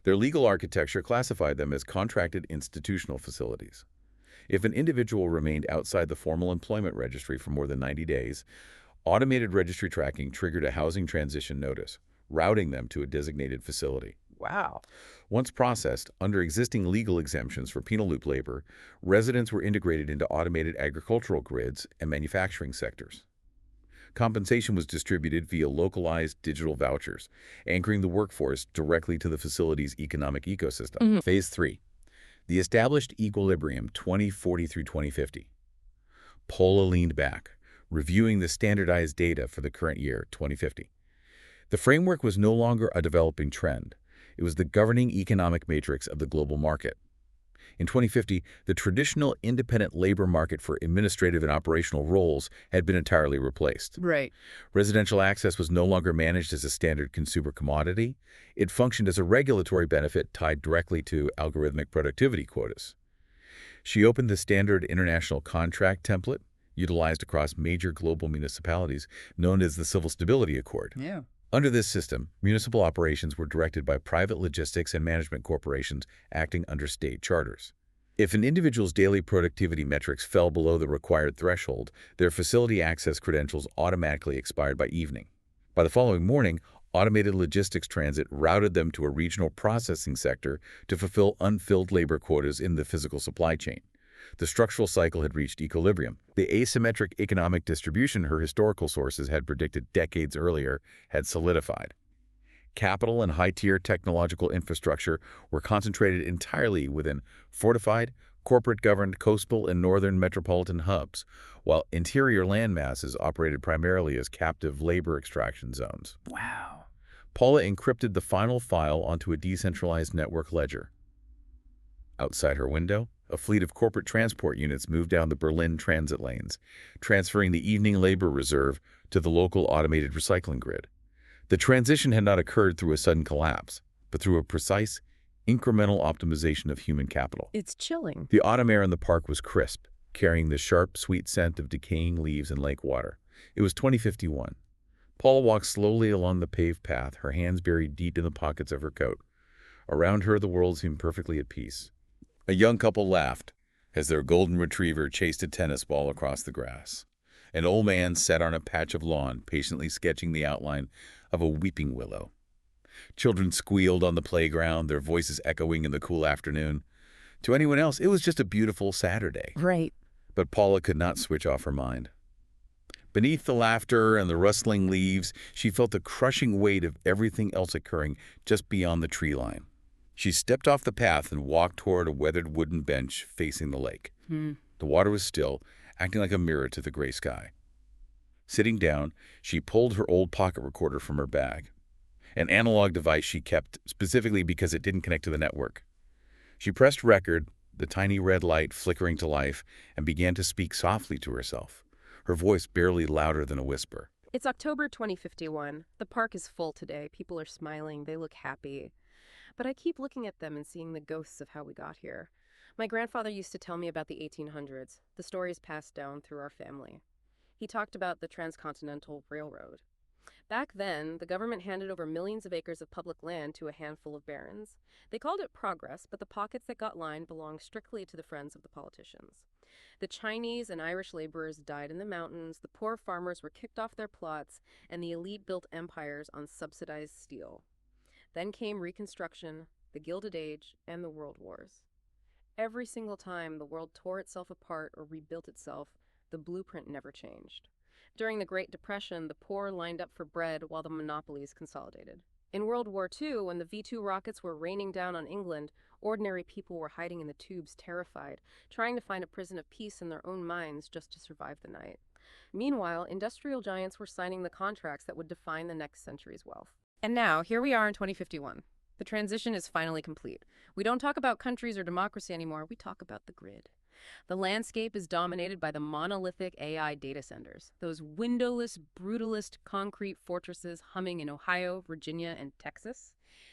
[SPEAKER 3] their legal architecture classified them as contracted institutional facilities. If an individual remained outside the formal employment registry for more than 90 days, automated registry tracking triggered a housing transition notice, routing them to a designated facility.
[SPEAKER 2] Wow.
[SPEAKER 3] Once processed, under existing legal exemptions for penal loop labor, residents were integrated into automated agricultural grids and manufacturing sectors. Compensation was distributed via localized digital vouchers, anchoring the workforce directly to the facility's economic ecosystem. Phase 3. The established equilibrium 2040 through 2050. Paula leaned back, reviewing the standardized data for the current year, 2050. The framework was no longer a developing trend. It was the governing economic matrix of the global market. In 2050, the traditional independent labor market for administrative and operational roles had been entirely replaced.
[SPEAKER 2] Right.
[SPEAKER 3] Residential access was no longer managed as a standard consumer commodity. It functioned as a regulatory benefit tied directly to algorithmic productivity quotas. She opened the standard international contract template, utilized across major global municipalities, known as the Civil Stability Accord.
[SPEAKER 4] Yeah.
[SPEAKER 3] Under this system, municipal operations were directed by private logistics and management corporations acting under state charters. If an individual's daily productivity metrics fell below the required threshold, their facility access credentials automatically expired by evening. By the following morning, automated logistics transit routed them to a regional processing sector to fulfill unfilled labor quotas in the physical supply chain. The structural cycle had reached equilibrium. The asymmetric economic distribution her historical sources had predicted decades earlier had solidified. Capital and high-tier technological infrastructure were concentrated entirely within fortified, corporate-governed coastal and northern metropolitan hubs, while interior land masses operated primarily as captive labor extraction zones.
[SPEAKER 2] Wow.
[SPEAKER 3] Paula encrypted the final file onto a decentralized network ledger. Outside her window, a fleet of corporate transport units moved down the Berlin transit lanes, transferring the evening labor reserve to the local automated recycling grid. The transition had not occurred through a sudden collapse, but through a precise, incremental optimization of human capital.
[SPEAKER 2] It's chilling.
[SPEAKER 3] The autumn air in the park was crisp, carrying the sharp, sweet scent of decaying leaves and lake water. It was 2051. Paula walked slowly along the paved path, her hands buried deep in the pockets of her coat. Around her, the world seemed perfectly at peace. A young couple laughed as their golden retriever chased a tennis ball across the grass. An old man sat on a patch of lawn, patiently sketching the outline of a weeping willow. Children squealed on the playground, their voices echoing in the cool afternoon. To anyone else, it was just a beautiful Saturday.
[SPEAKER 2] Right.
[SPEAKER 3] But Paula could not switch off her mind. Beneath the laughter and the rustling leaves, she felt the crushing weight of everything else occurring just beyond the tree line. She stepped off the path and walked toward a weathered wooden bench facing the lake. The water was still, acting like a mirror to the gray sky. Sitting down, she pulled her old pocket recorder from her bag, an analog device she kept specifically because it didn't connect to the network. She pressed record, the tiny red light flickering to life, and began to speak softly to herself, her voice barely louder than a whisper.
[SPEAKER 2] It's October 2051. The park is full today. People are smiling. They look happy. But I keep looking at them and seeing the ghosts of how we got here. My grandfather used to tell me about the 1800s, the stories passed down through our family. He talked about the Transcontinental Railroad. Back then, the government handed over millions of acres of public land to a handful of barons. They called it progress, but the pockets that got lined belonged strictly to the friends of the politicians. The Chinese and Irish laborers died in the mountains, the poor farmers were kicked off their plots, and the elite built empires on subsidized steel. Then came Reconstruction, the Gilded Age, and the World Wars. Every single time the world tore itself apart or rebuilt itself, the blueprint never changed. During the Great Depression, the poor lined up for bread while the monopolies consolidated. In World War II, when the V-2 rockets were raining down on England, ordinary people were hiding in the tubes, terrified, trying to find a prison of peace in their own minds just to survive the night. Meanwhile, industrial giants were signing the contracts that would define the next century's wealth. And now, here we are in 2051. The transition is finally complete. We don't talk about countries or democracy anymore, we talk about the grid. The landscape is dominated by the monolithic AI data centers, those windowless, brutalist concrete fortresses humming in Ohio, Virginia, and Texas.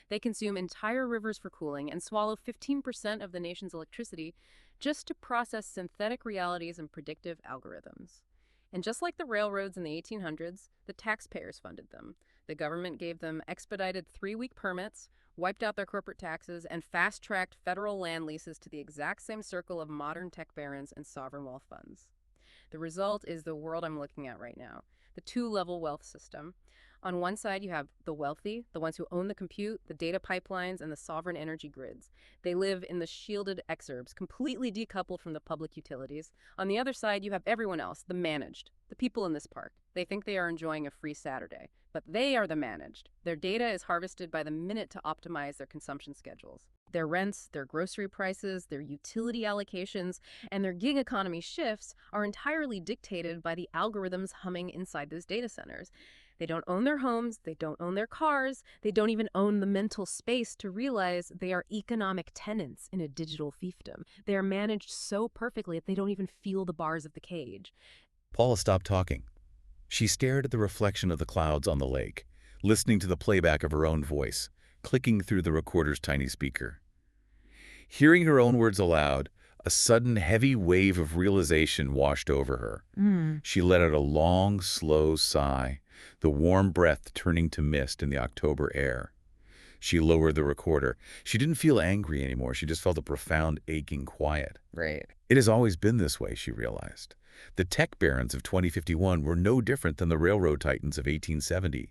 [SPEAKER 2] They consume entire rivers for cooling and swallow 15% of the nation's electricity just to process synthetic realities and predictive algorithms. And just like the railroads in the 1800s, the taxpayers funded them. The government gave them expedited 3-week permits, wiped out their corporate taxes, and fast-tracked federal land leases to the exact same circle of modern tech barons and sovereign wealth funds. The result is the world I'm looking at right now, the two-level wealth system. On one side, you have the wealthy, the ones who own the compute, the data pipelines, and the sovereign energy grids. They live in the shielded exurbs, completely decoupled from the public utilities. On the other side, you have everyone else, the managed, the people in this park. They think they are enjoying a free Saturday, but they are the managed. Their data is harvested by the minute to optimize their consumption schedules. Their rents, their grocery prices, their utility allocations, and their gig economy shifts are entirely dictated by the algorithms humming inside those data centers. They don't own their homes, they don't own their cars, they don't even own the mental space to realize they are economic tenants in a digital fiefdom. They are managed so perfectly that they don't even feel the bars of the cage.
[SPEAKER 3] Paula stopped talking. She stared at the reflection of the clouds on the lake, listening to the playback of her own voice, clicking through the recorder's tiny speaker. Hearing her own words aloud, a sudden heavy wave of realization washed over her. She let out a long, slow sigh, the warm breath turning to mist in the October air. She lowered the recorder. She didn't feel angry anymore. She just felt a profound, aching quiet.
[SPEAKER 2] Right.
[SPEAKER 3] It has always been this way, she realized. The tech barons of 2051 were no different than the railroad titans of 1870.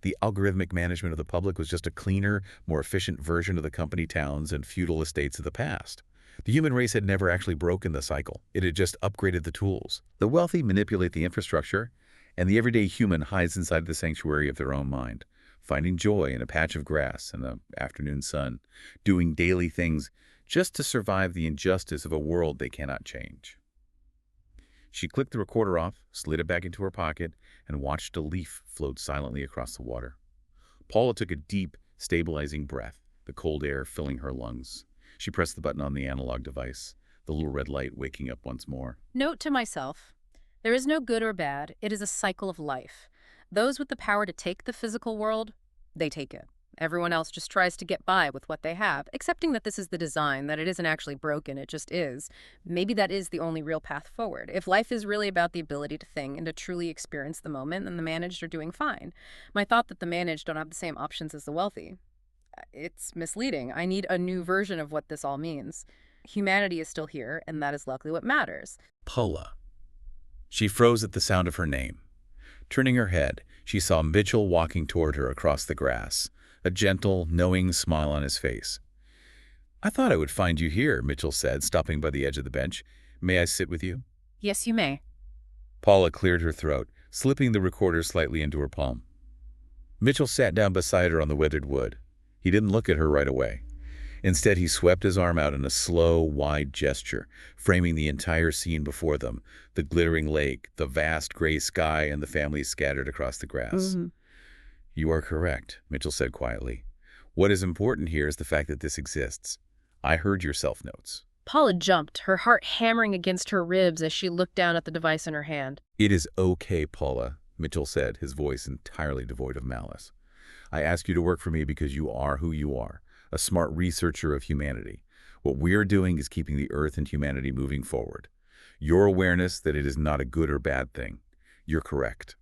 [SPEAKER 3] The algorithmic management of the public was just a cleaner, more efficient version of the company towns and feudal estates of the past. The human race had never actually broken the cycle. It had just upgraded the tools. The wealthy manipulate the infrastructure, and the everyday human hides inside the sanctuary of their own mind, finding joy in a patch of grass in the afternoon sun, doing daily things just to survive the injustice of a world they cannot change. She clicked the recorder off, slid it back into her pocket, and watched a leaf float silently across the water. Paula took a deep, stabilizing breath, the cold air filling her lungs. She pressed the button on the analog device, the little red light waking up once more.
[SPEAKER 2] Note to myself, there is no good or bad. It is a cycle of life. Those with the power to take the physical world, they take it. Everyone else just tries to get by with what they have, accepting that this is the design, that it isn't actually broken, it just is. Maybe that is the only real path forward. If life is really about the ability to think and to truly experience the moment, then the managed are doing fine. My thought that the managed don't have the same options as the wealthy, it's misleading. I need a new version of what this all means. Humanity is still here, and that is luckily what matters.
[SPEAKER 3] Paula. She froze at the sound of her name. Turning her head, she saw Mitchell walking toward her across the grass, a gentle, knowing smile on his face. "I thought I would find you here," Mitchell said, stopping by the edge of the bench. "May I sit with you?"
[SPEAKER 2] Yes, you may.
[SPEAKER 3] Paula cleared her throat, slipping the recorder slightly into her palm. Mitchell sat down beside her on the weathered wood. He didn't look at her right away. Instead, he swept his arm out in a slow, wide gesture, framing the entire scene before them, the glittering lake, the vast gray sky, and the families scattered across the grass. "You are correct," Mitchell said quietly. "What is important here is the fact that this exists. I heard your self-notes."
[SPEAKER 2] Paula jumped, her heart hammering against her ribs as she looked down at the device in her hand.
[SPEAKER 3] "It is okay, Paula," Mitchell said, his voice entirely devoid of malice. "I ask you to work for me because you are who you are, a smart researcher of humanity. What we are doing is keeping the Earth and humanity moving forward. Your awareness that it is not a good or bad thing. You're correct.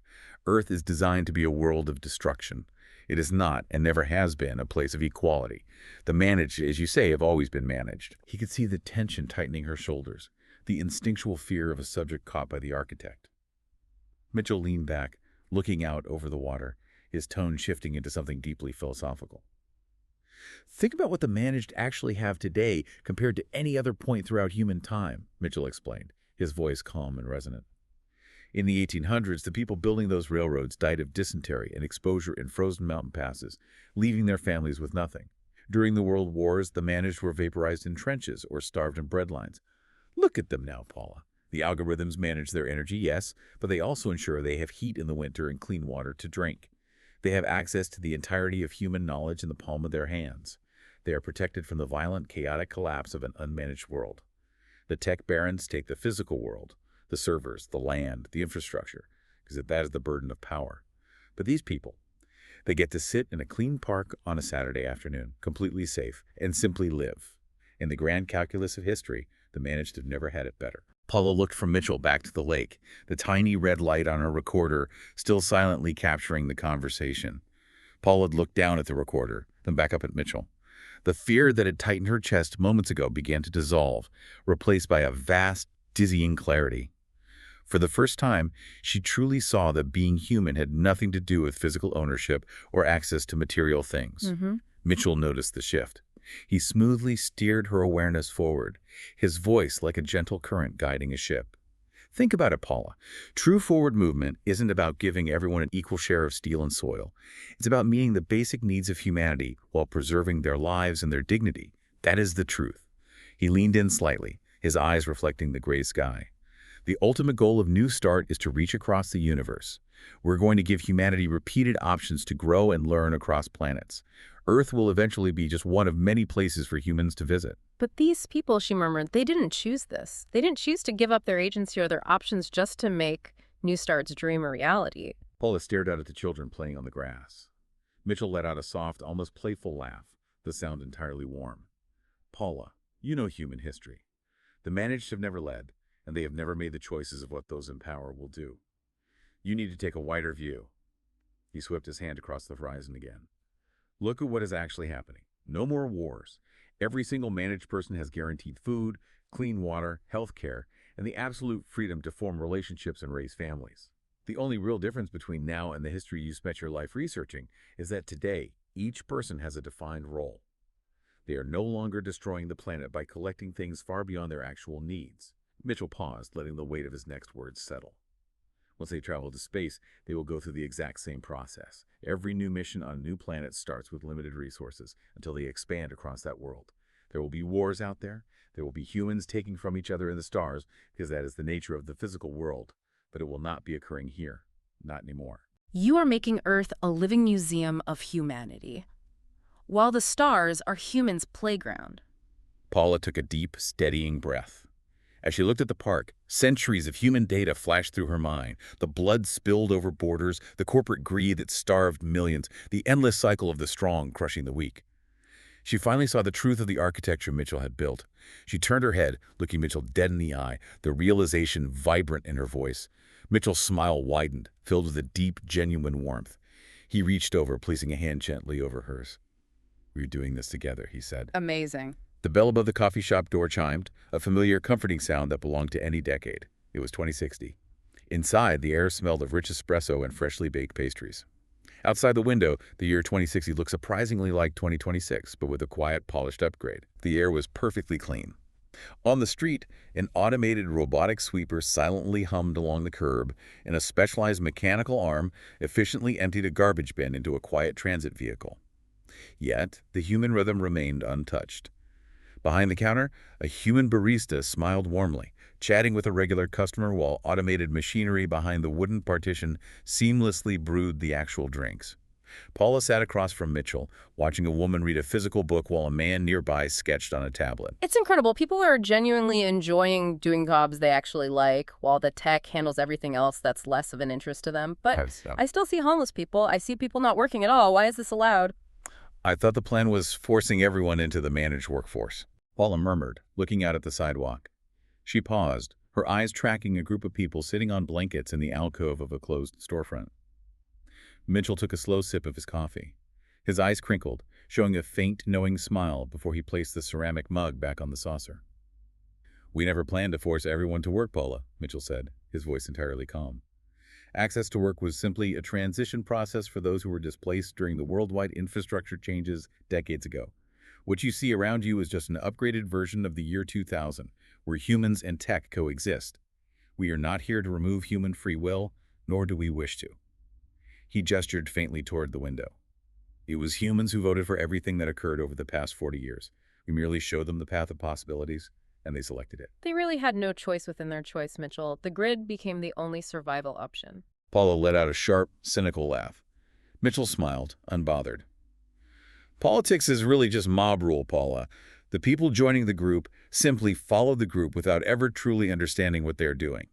[SPEAKER 3] Earth is designed to be a world of destruction. It is not, and never has been, a place of equality. The managed, as you say, have always been managed." He could see the tension tightening her shoulders, the instinctual fear of a subject caught by the architect. Mitchell leaned back, looking out over the water, his tone shifting into something deeply philosophical. "Think about what the managed actually have today compared to any other point throughout human time," Mitchell explained, his voice calm and resonant. "In the 1800s, the people building those railroads died of dysentery and exposure in frozen mountain passes, leaving their families with nothing. During the World Wars, the managed were vaporized in trenches or starved in breadlines. Look at them now, Paula. The algorithms manage their energy, yes, but they also ensure they have heat in the winter and clean water to drink. They have access to the entirety of human knowledge in the palm of their hands. They are protected from the violent, chaotic collapse of an unmanaged world. The tech barons take the physical world, the servers, the land, the infrastructure, because that is the burden of power. But these people, they get to sit in a clean park on a Saturday afternoon, completely safe, and simply live. In the grand calculus of history, the managed have never had it better." Paula looked from Mitchell back to the lake, the tiny red light on her recorder still silently capturing the conversation. Paula looked down at the recorder, then back up at Mitchell. The fear that had tightened her chest moments ago began to dissolve, replaced by a vast, dizzying clarity. For the first time, she truly saw that being human had nothing to do with physical ownership or access to material things. Mitchell noticed the shift. He smoothly steered her awareness forward, his voice like a gentle current guiding a ship. "Think about it, Paula. True forward movement isn't about giving everyone an equal share of steel and soil. It's about meeting the basic needs of humanity while preserving their lives and their dignity. That is the truth." He leaned in slightly, his eyes reflecting the gray sky. "The ultimate goal of New Start is to reach across the universe. We're going to give humanity repeated options to grow and learn across planets. Earth will eventually be just one of many places for humans to visit."
[SPEAKER 2] But these people, she murmured, they didn't choose this. They didn't choose to give up their agency or their options just to make New Start's dream a reality.
[SPEAKER 3] Paula stared out at the children playing on the grass. Mitchell let out a soft, almost playful laugh, the sound entirely warm. "Paula, you know human history. The managed have never led, and they have never made the choices of what those in power will do. You need to take a wider view." He swept his hand across the horizon again. "Look at what is actually happening. No more wars. Every single managed person has guaranteed food, clean water, health care, and the absolute freedom to form relationships and raise families. The only real difference between now and the history you spent your life researching is that today, each person has a defined role. They are no longer destroying the planet by collecting things far beyond their actual needs. Mitchell paused, letting the weight of his next words settle. Once they travel to space, they will go through the exact same process. Every new mission on a new planet starts with limited resources until they expand across that world. There will be wars out there. There will be humans taking from each other in the stars, because that is the nature of the physical world. But it will not be occurring here. Not anymore.
[SPEAKER 2] You are making Earth a living museum of humanity, while the stars are humans' playground.
[SPEAKER 3] Paula took a deep, steadying breath. As she looked at the park, centuries of human data flashed through her mind. The blood spilled over borders, the corporate greed that starved millions, the endless cycle of the strong crushing the weak. She finally saw the truth of the architecture Mitchell had built. She turned her head, looking Mitchell dead in the eye, the realization vibrant in her voice. Mitchell's smile widened, filled with a deep, genuine warmth. He reached over, placing a hand gently over hers. "We're doing this together," he said.
[SPEAKER 2] Amazing.
[SPEAKER 3] The bell above the coffee shop door chimed, a familiar, comforting sound that belonged to any decade. It was 2060. Inside, the air smelled of rich espresso and freshly baked pastries. Outside the window, the year 2060 looked surprisingly like 2026, but with a quiet, polished upgrade. The air was perfectly clean. On the street, an automated robotic sweeper silently hummed along the curb, and a specialized mechanical arm efficiently emptied a garbage bin into a quiet transit vehicle. Yet, the human rhythm remained untouched. Behind the counter, a human barista smiled warmly, chatting with a regular customer while automated machinery behind the wooden partition seamlessly brewed the actual drinks. Paula sat across from Mitchell, watching a woman read a physical book while a man nearby sketched on a tablet.
[SPEAKER 2] It's incredible. People are genuinely enjoying doing jobs they actually like, while the tech handles everything else that's less of an interest to them. But I still see homeless people. I see people not working at all. Why is this allowed?
[SPEAKER 3] I thought the plan was forcing everyone into the managed workforce, Paula murmured, looking out at the sidewalk. She paused, her eyes tracking a group of people sitting on blankets in the alcove of a closed storefront. Mitchell took a slow sip of his coffee. His eyes crinkled, showing a faint, knowing smile before he placed the ceramic mug back on the saucer. "We never planned to force everyone to work, Paula," Mitchell said, his voice entirely calm. "Access to work was simply a transition process for those who were displaced during the worldwide infrastructure changes decades ago. What you see around you is just an upgraded version of the year 2000, where humans and tech coexist. We are not here to remove human free will, nor do we wish to." He gestured faintly toward the window. "It was humans who voted for everything that occurred over the past 40 years. We merely showed them the path of possibilities, and they selected it."
[SPEAKER 2] They really had no choice within their choice, Mitchell. The grid became the only survival option.
[SPEAKER 3] Paula let out a sharp, cynical laugh. Mitchell smiled, unbothered. "Politics is really just mob rule, Paula. The people joining the group simply follow the group without ever truly understanding what they're doing.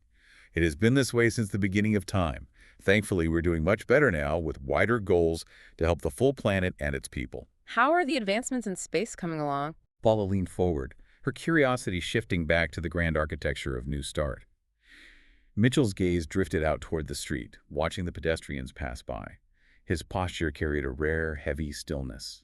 [SPEAKER 3] It has been this way since the beginning of time. Thankfully, we're doing much better now with wider goals to help the full planet and its people."
[SPEAKER 2] How are the advancements in space coming along?
[SPEAKER 3] Paula leaned forward, her curiosity shifting back to the grand architecture of New Start. Mitchell's gaze drifted out toward the street, watching the pedestrians pass by. His posture carried a rare, heavy stillness.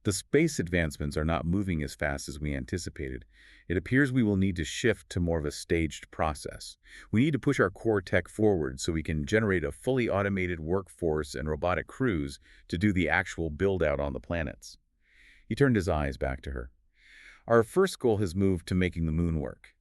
[SPEAKER 3] "The space advancements are not moving as fast as we anticipated. It appears we will need to shift to more of a staged process. We need to push our core tech forward so we can generate a fully automated workforce and robotic crews to do the actual build-out on the planets." He turned his eyes back to her. "Our first goal has moved to making the moon work.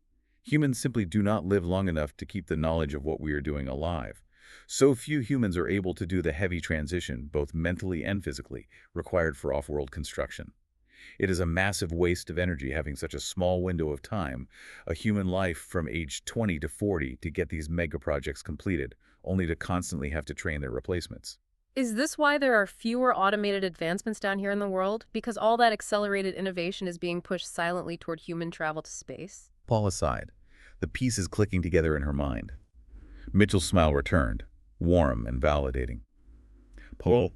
[SPEAKER 3] Humans simply do not live long enough to keep the knowledge of what we are doing alive. So few humans are able to do the heavy transition, both mentally and physically, required for off-world construction. It is a massive waste of energy having such a small window of time, a human life from age 20 to 40 to get these mega projects completed, only to constantly have to train their replacements."
[SPEAKER 2] Is this why there are fewer automated advancements down here in the world? Because all that accelerated innovation is being pushed silently toward human travel to space?
[SPEAKER 3] Paula sighed, the pieces clicking together in her mind. Mitchell's smile returned, warm and validating. "Paul,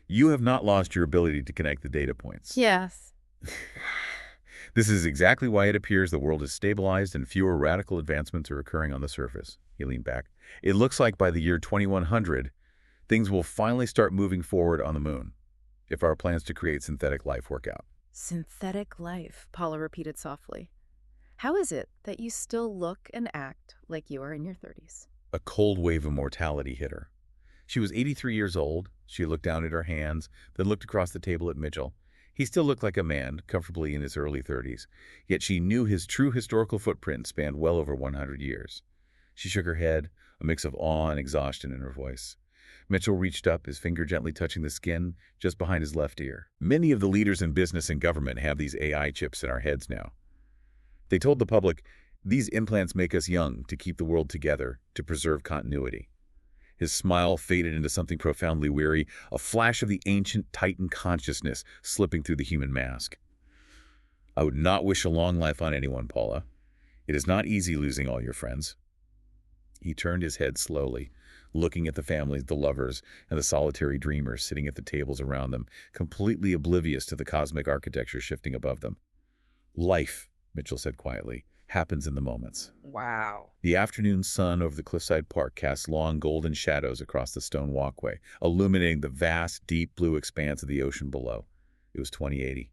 [SPEAKER 3] you have not lost your ability to connect the data points."
[SPEAKER 2] Yes.
[SPEAKER 3] "This is exactly why it appears the world is stabilized and fewer radical advancements are occurring on the surface." He leaned back. "It looks like by the year 2100, things will finally start moving forward on the moon, if our plans to create synthetic life work out."
[SPEAKER 2] Synthetic life, Paula repeated softly. How is it that you still look and act like you are in your 30s?
[SPEAKER 3] A cold wave of mortality hit her. She was 83 years old. She looked down at her hands, then looked across the table at Mitchell. He still looked like a man, comfortably in his early 30s, yet she knew his true historical footprint spanned well over 100 years. She shook her head, a mix of awe and exhaustion in her voice. Mitchell reached up, his finger gently touching the skin just behind his left ear. Many of the leaders in business and government have these AI chips in our heads now. They told the public, these implants make us young to keep the world together, to preserve continuity. His smile faded into something profoundly weary, a flash of the ancient Titan consciousness slipping through the human mask. I would not wish a long life on anyone, Paula. It is not easy losing all your friends. He turned his head slowly, looking at the families, the lovers, and the solitary dreamers sitting at the tables around them, completely oblivious to the cosmic architecture shifting above them. Life, Mitchell said quietly, happens in the moments.
[SPEAKER 2] Wow.
[SPEAKER 3] The afternoon sun over the cliffside park cast long golden shadows across the stone walkway, illuminating the vast, deep blue expanse of the ocean below. It was 2080.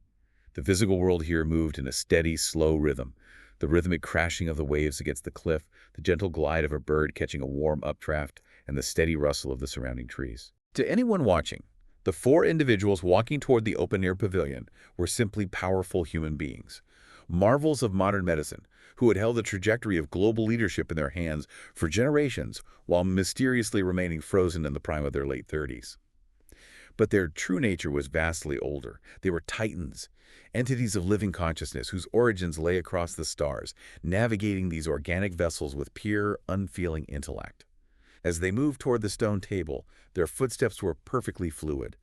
[SPEAKER 3] The physical world here moved in a steady, slow rhythm. The rhythmic crashing of the waves against the cliff, the gentle glide of a bird catching a warm updraft, and the steady rustle of the surrounding trees. To anyone watching, the four individuals walking toward the open-air pavilion were simply powerful human beings, marvels of modern medicine, who had held the trajectory of global leadership in their hands for generations while mysteriously remaining frozen in the prime of their late 30s. But their true nature was vastly older. They were titans, entities of living consciousness whose origins lay across the stars, navigating these organic vessels with pure, unfeeling intellect. As they moved toward the stone table, their footsteps were perfectly fluid,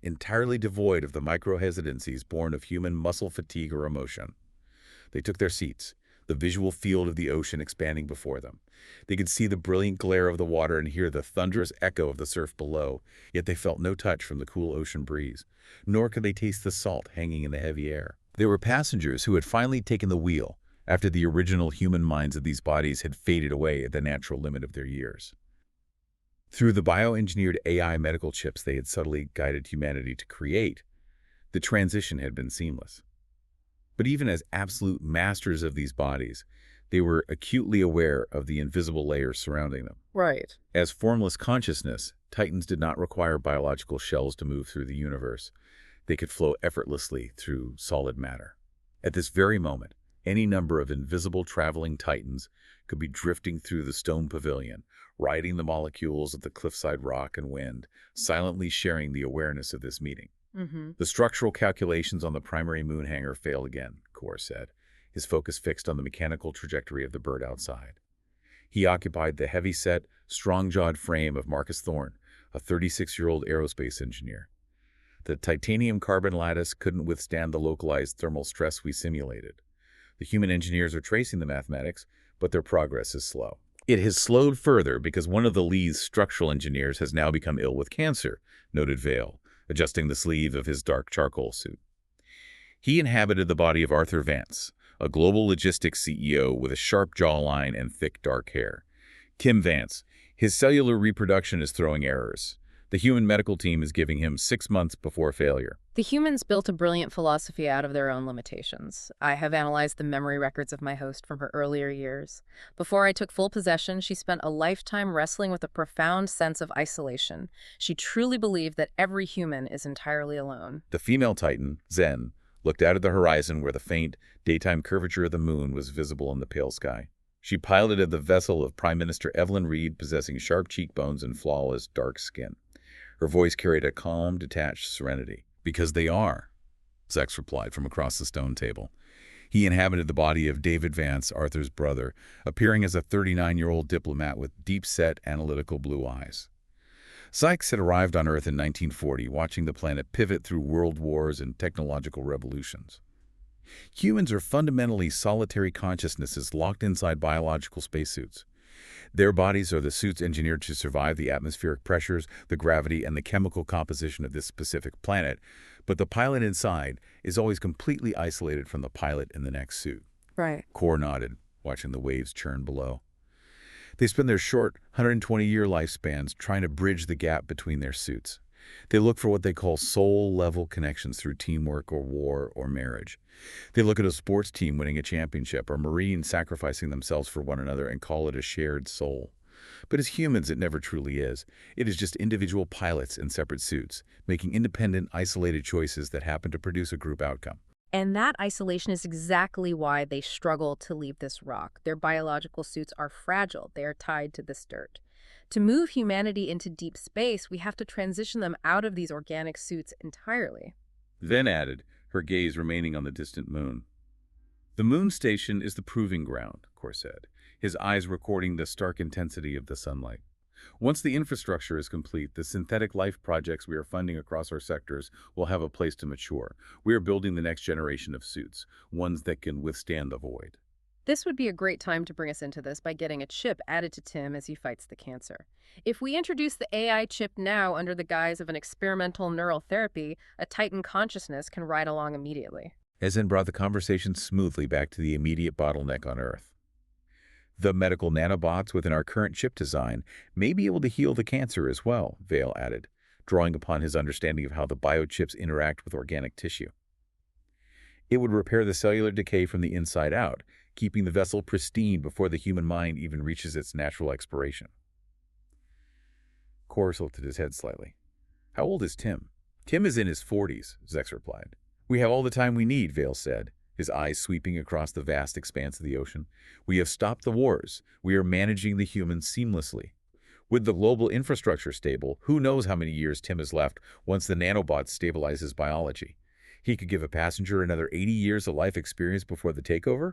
[SPEAKER 3] entirely devoid of the micro-hesitancies born of human muscle fatigue or emotion. They took their seats, the visual field of the ocean expanding before them. They could see the brilliant glare of the water and hear the thunderous echo of the surf below, yet they felt no touch from the cool ocean breeze, nor could they taste the salt hanging in the heavy air. They were passengers who had finally taken the wheel after the original human minds of these bodies had faded away at the natural limit of their years. Through the bioengineered AI medical chips they had subtly guided humanity to create, the transition had been seamless. But even as absolute masters of these bodies, they were acutely aware of the invisible layers surrounding them.
[SPEAKER 2] Right.
[SPEAKER 3] As formless consciousness, Titans did not require biological shells to move through the universe. They could flow effortlessly through solid matter. At this very moment, any number of invisible traveling Titans could be drifting through the stone pavilion, riding the molecules of the cliffside rock and wind, silently sharing the awareness of this meeting. The structural calculations on the primary moon hangar failed again, Kor said, his focus fixed on the mechanical trajectory of the bird outside. He occupied the heavy-set, strong-jawed frame of Marcus Thorne, a 36-year-old aerospace engineer. The titanium-carbon lattice couldn't withstand the localized thermal stress we simulated. The human engineers are tracing the mathematics, but their progress is slow. It has slowed further because one of the Lee's structural engineers has now become ill with cancer, noted Vale, adjusting the sleeve of his dark charcoal suit. He inhabited the body of Arthur Vance, a global logistics CEO with a sharp jawline and thick dark hair. Kim Vance, his cellular reproduction is throwing errors. The human medical team is giving him 6 months before failure.
[SPEAKER 2] The humans built a brilliant philosophy out of their own limitations. I have analyzed the memory records of my host from her earlier years. Before I took full possession, she spent a lifetime wrestling with a profound sense of isolation. She truly believed that every human is entirely alone.
[SPEAKER 3] The female Titan, Zen, looked out at the horizon where the faint, daytime curvature of the moon was visible in the pale sky. She piloted the vessel of Prime Minister Evelyn Reed, possessing sharp cheekbones and flawless dark skin. Her voice carried a calm, detached serenity. "Because they are," Zex replied from across the stone table. He inhabited the body of David Vance, Arthur's brother, appearing as a 39-year-old diplomat with deep-set, analytical blue eyes. Sykes had arrived on Earth in 1940, watching the planet pivot through world wars and technological revolutions. Humans are fundamentally solitary consciousnesses locked inside biological spacesuits. Their bodies are the suits engineered to survive the atmospheric pressures, the gravity, and the chemical composition of this specific planet, but the pilot inside is always completely isolated from the pilot in the next suit.
[SPEAKER 2] Right.
[SPEAKER 3] Kor nodded, watching the waves churn below. They spend their short, 120-year lifespans trying to bridge the gap between their suits. They look for what they call soul-level connections through teamwork or war or marriage. They look at a sports team winning a championship or Marines sacrificing themselves for one another and call it a shared soul. But as humans, it never truly is. It is just individual pilots in separate suits, making independent, isolated choices that happen to produce a group outcome.
[SPEAKER 2] And that isolation is exactly why they struggle to leave this rock. Their biological suits are fragile. They are tied to this dirt. To move humanity into deep space, we have to transition them out of these organic suits entirely.
[SPEAKER 3] Then added, her gaze remaining on the distant moon. The moon station is the proving ground, Kor said, his eyes recording the stark intensity of the sunlight. Once the infrastructure is complete, the synthetic life projects we are funding across our sectors will have a place to mature. We are building the next generation of suits, ones that can withstand the void.
[SPEAKER 2] This would be a great time to bring us into this by getting a chip added to Tim as he fights the cancer. If we introduce the AI chip now under the guise of an experimental neural therapy, a Titan consciousness can ride along immediately.
[SPEAKER 3] Ezen brought the conversation smoothly back to the immediate bottleneck on Earth. The medical nanobots within our current chip design may be able to heal the cancer as well, Vale added, drawing upon his understanding of how the biochips interact with organic tissue. It would repair the cellular decay from the inside out, keeping the vessel pristine before the human mind even reaches its natural expiration. Kor tilted his head slightly. How old is Tim? Tim is in his 40s, Zex replied. We have all the time we need, Vale said, his eyes sweeping across the vast expanse of the ocean. We have stopped the wars. We are managing the humans seamlessly. With the global infrastructure stable, who knows how many years Tim has left once the nanobots stabilize his biology. He could give a passenger another 80 years of life experience before the takeover.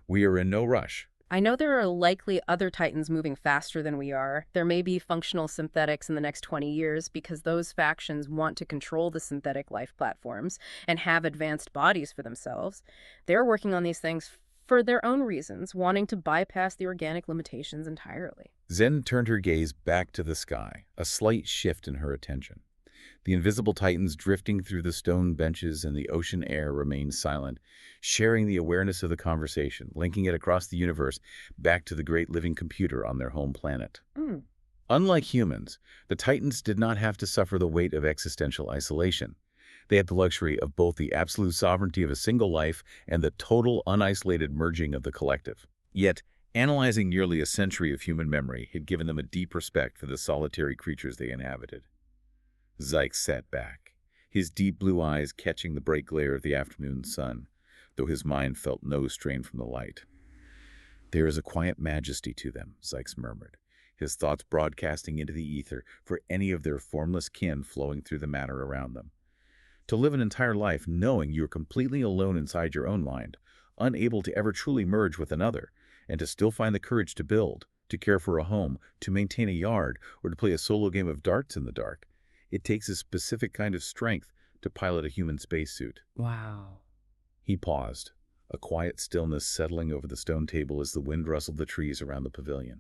[SPEAKER 3] We are in no rush.
[SPEAKER 2] I know there are likely other Titans moving faster than we are. There may be functional synthetics in the next 20 years because those factions want to control the synthetic life platforms and have advanced bodies for themselves. They're working on these things for their own reasons, wanting to bypass the organic limitations entirely.
[SPEAKER 3] Zen turned her gaze back to the sky, a slight shift in her attention. The invisible Titans drifting through the stone benches and the ocean air remained silent, sharing the awareness of the conversation, linking it across the universe back to the great living computer on their home planet. Unlike humans, the Titans did not have to suffer the weight of existential isolation. They had the luxury of both the absolute sovereignty of a single life and the total unisolated merging of the collective. Yet, analyzing nearly a century of human memory had given them a deep respect for the solitary creatures they inhabited. Zyke sat back, his deep blue eyes catching the bright glare of the afternoon sun, though his mind felt no strain from the light. There is a quiet majesty to them, Zyke murmured, his thoughts broadcasting into the ether for any of their formless kin flowing through the matter around them. To live an entire life knowing you are completely alone inside your own mind, unable to ever truly merge with another, and to still find the courage to build, to care for a home, to maintain a yard, or to play a solo game of darts in the dark. It takes a specific kind of strength to pilot a human spacesuit.
[SPEAKER 2] Wow.
[SPEAKER 3] He paused, a quiet stillness settling over the stone table as the wind rustled the trees around the pavilion.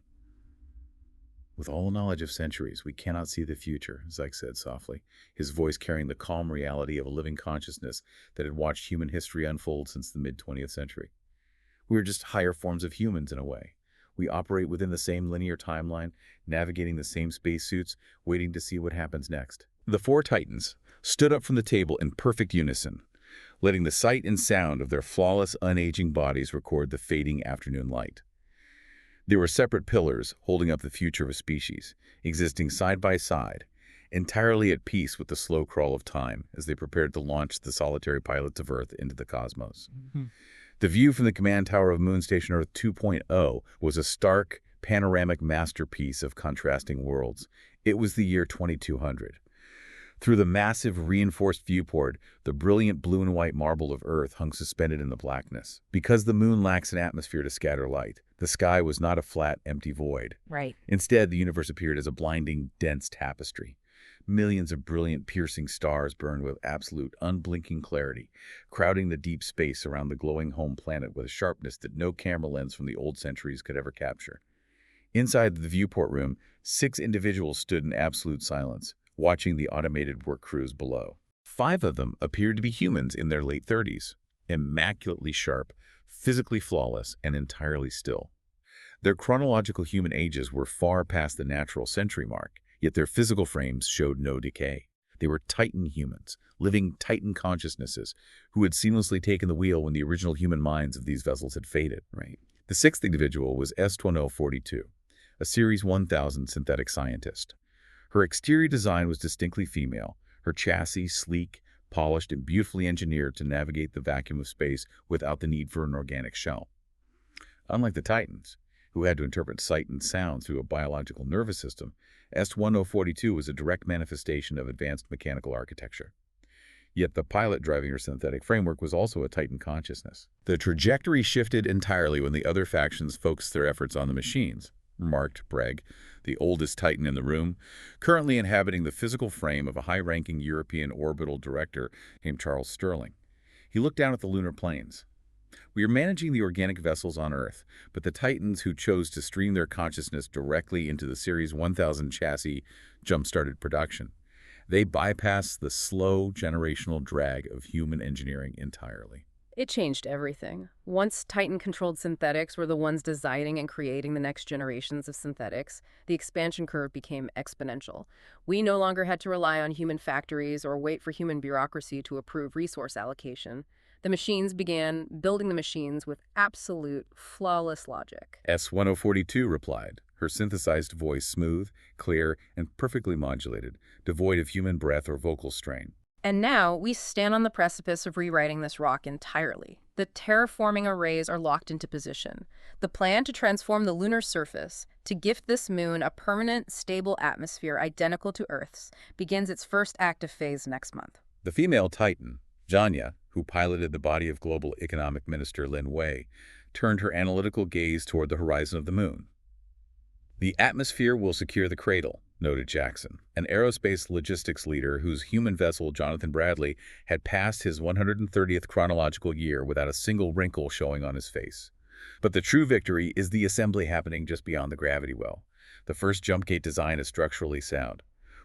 [SPEAKER 3] With all knowledge of centuries, we cannot see the future, Zyke said softly, his voice carrying the calm reality of a living consciousness that had watched human history unfold since the mid-20th century. We are just higher forms of humans in a way. We operate within the same linear timeline, navigating the same spacesuits, waiting to see what happens next. The four Titans stood up from the table in perfect unison, letting the sight and sound of their flawless, unaging bodies record the fading afternoon light. There were separate pillars holding up the future of a species, existing side by side, entirely at peace with the slow crawl of time as they prepared to launch the solitary pilots of Earth into the cosmos. The view from the command tower of Moon Station Earth 2.0 was a stark, panoramic masterpiece of contrasting worlds. It was the year 2200. Through the massive reinforced viewport, the brilliant blue and white marble of Earth hung suspended in the blackness. Because the moon lacks an atmosphere to scatter light, the sky was not a flat, empty void.
[SPEAKER 2] Right.
[SPEAKER 3] Instead, the universe appeared as a blinding, dense tapestry. Millions of brilliant, piercing stars burned with absolute, unblinking clarity, crowding the deep space around the glowing home planet with a sharpness that no camera lens from the old centuries could ever capture. Inside the viewport room, 6 individuals stood in absolute silence, watching the automated work crews below. 5 of them appeared to be humans in their late 30s, immaculately sharp, physically flawless, and entirely still. Their chronological human ages were far past the natural century mark, yet their physical frames showed no decay. They were Titan humans, living Titan consciousnesses, who had seamlessly taken the wheel when the original human minds of these vessels had faded. The 6th individual was S-1042, a Series 1000 synthetic scientist. Her exterior design was distinctly female, her chassis sleek, polished, and beautifully engineered to navigate the vacuum of space without the need for an organic shell. Unlike the Titans, who had to interpret sight and sound through a biological nervous system, S-1042 was a direct manifestation of advanced mechanical architecture. Yet the pilot driving her synthetic framework was also a Titan consciousness. The trajectory shifted entirely when the other factions focused their efforts on the machines, remarked Bregg, the oldest Titan in the room, currently inhabiting the physical frame of a high-ranking European orbital director named Charles Sterling. He looked down at the lunar plains. We are managing the organic vessels on Earth, but the Titans who chose to stream their consciousness directly into the Series 1000 chassis jump-started production. They bypassed the slow generational drag of human engineering entirely.
[SPEAKER 2] It changed everything. Once Titan-controlled synthetics were the ones designing and creating the next generations of synthetics, the expansion curve became exponential. We no longer had to rely on human factories or wait for human bureaucracy to approve resource allocation. The machines began building the machines with absolute, flawless logic.
[SPEAKER 3] S-1042 replied, her synthesized voice smooth, clear, and perfectly modulated, devoid of human breath or vocal strain.
[SPEAKER 2] And now we stand on the precipice of rewriting this rock entirely. The terraforming arrays are locked into position. The plan to transform the lunar surface, to gift this moon a permanent, stable atmosphere identical to Earth's, begins its first active phase next month.
[SPEAKER 3] The female Titan, Janya, who piloted the body of Global Economic Minister Lin Wei, turned her analytical gaze toward the horizon of the moon. The atmosphere will secure the cradle, noted Jackson, an aerospace logistics leader whose human vessel, Jonathan Bradley, had passed his 130th chronological year without a single wrinkle showing on his face. But the true victory is the assembly happening just beyond the gravity well. The first jump gate design is structurally sound.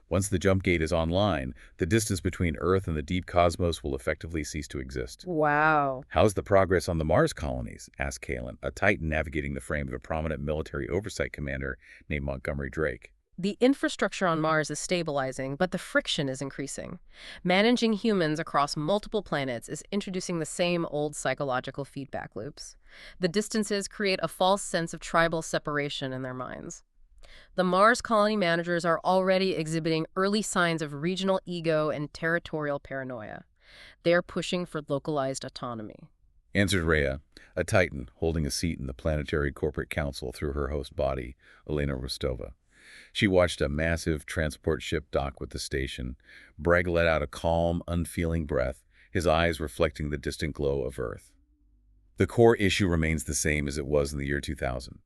[SPEAKER 3] Once the jump gate is online, the distance between Earth and the deep cosmos will effectively cease to exist.
[SPEAKER 2] Wow.
[SPEAKER 3] How's the progress on the Mars colonies? Asked Kalen, a Titan navigating the frame of a prominent military oversight commander named Montgomery Drake.
[SPEAKER 2] The infrastructure on Mars is stabilizing, but the friction is increasing. Managing humans across multiple planets is introducing the same old psychological feedback loops. The distances create a false sense of tribal separation in their minds. The Mars colony managers are already exhibiting early signs of regional ego and territorial paranoia. They're pushing for localized autonomy.
[SPEAKER 3] Answered Rhea, a Titan holding a seat in the Planetary Corporate Council through her host body, Elena Rostova. She watched a massive transport ship dock with the station. Bregg let out a calm, unfeeling breath, his eyes reflecting the distant glow of Earth. The core issue remains the same as it was in the year 2000.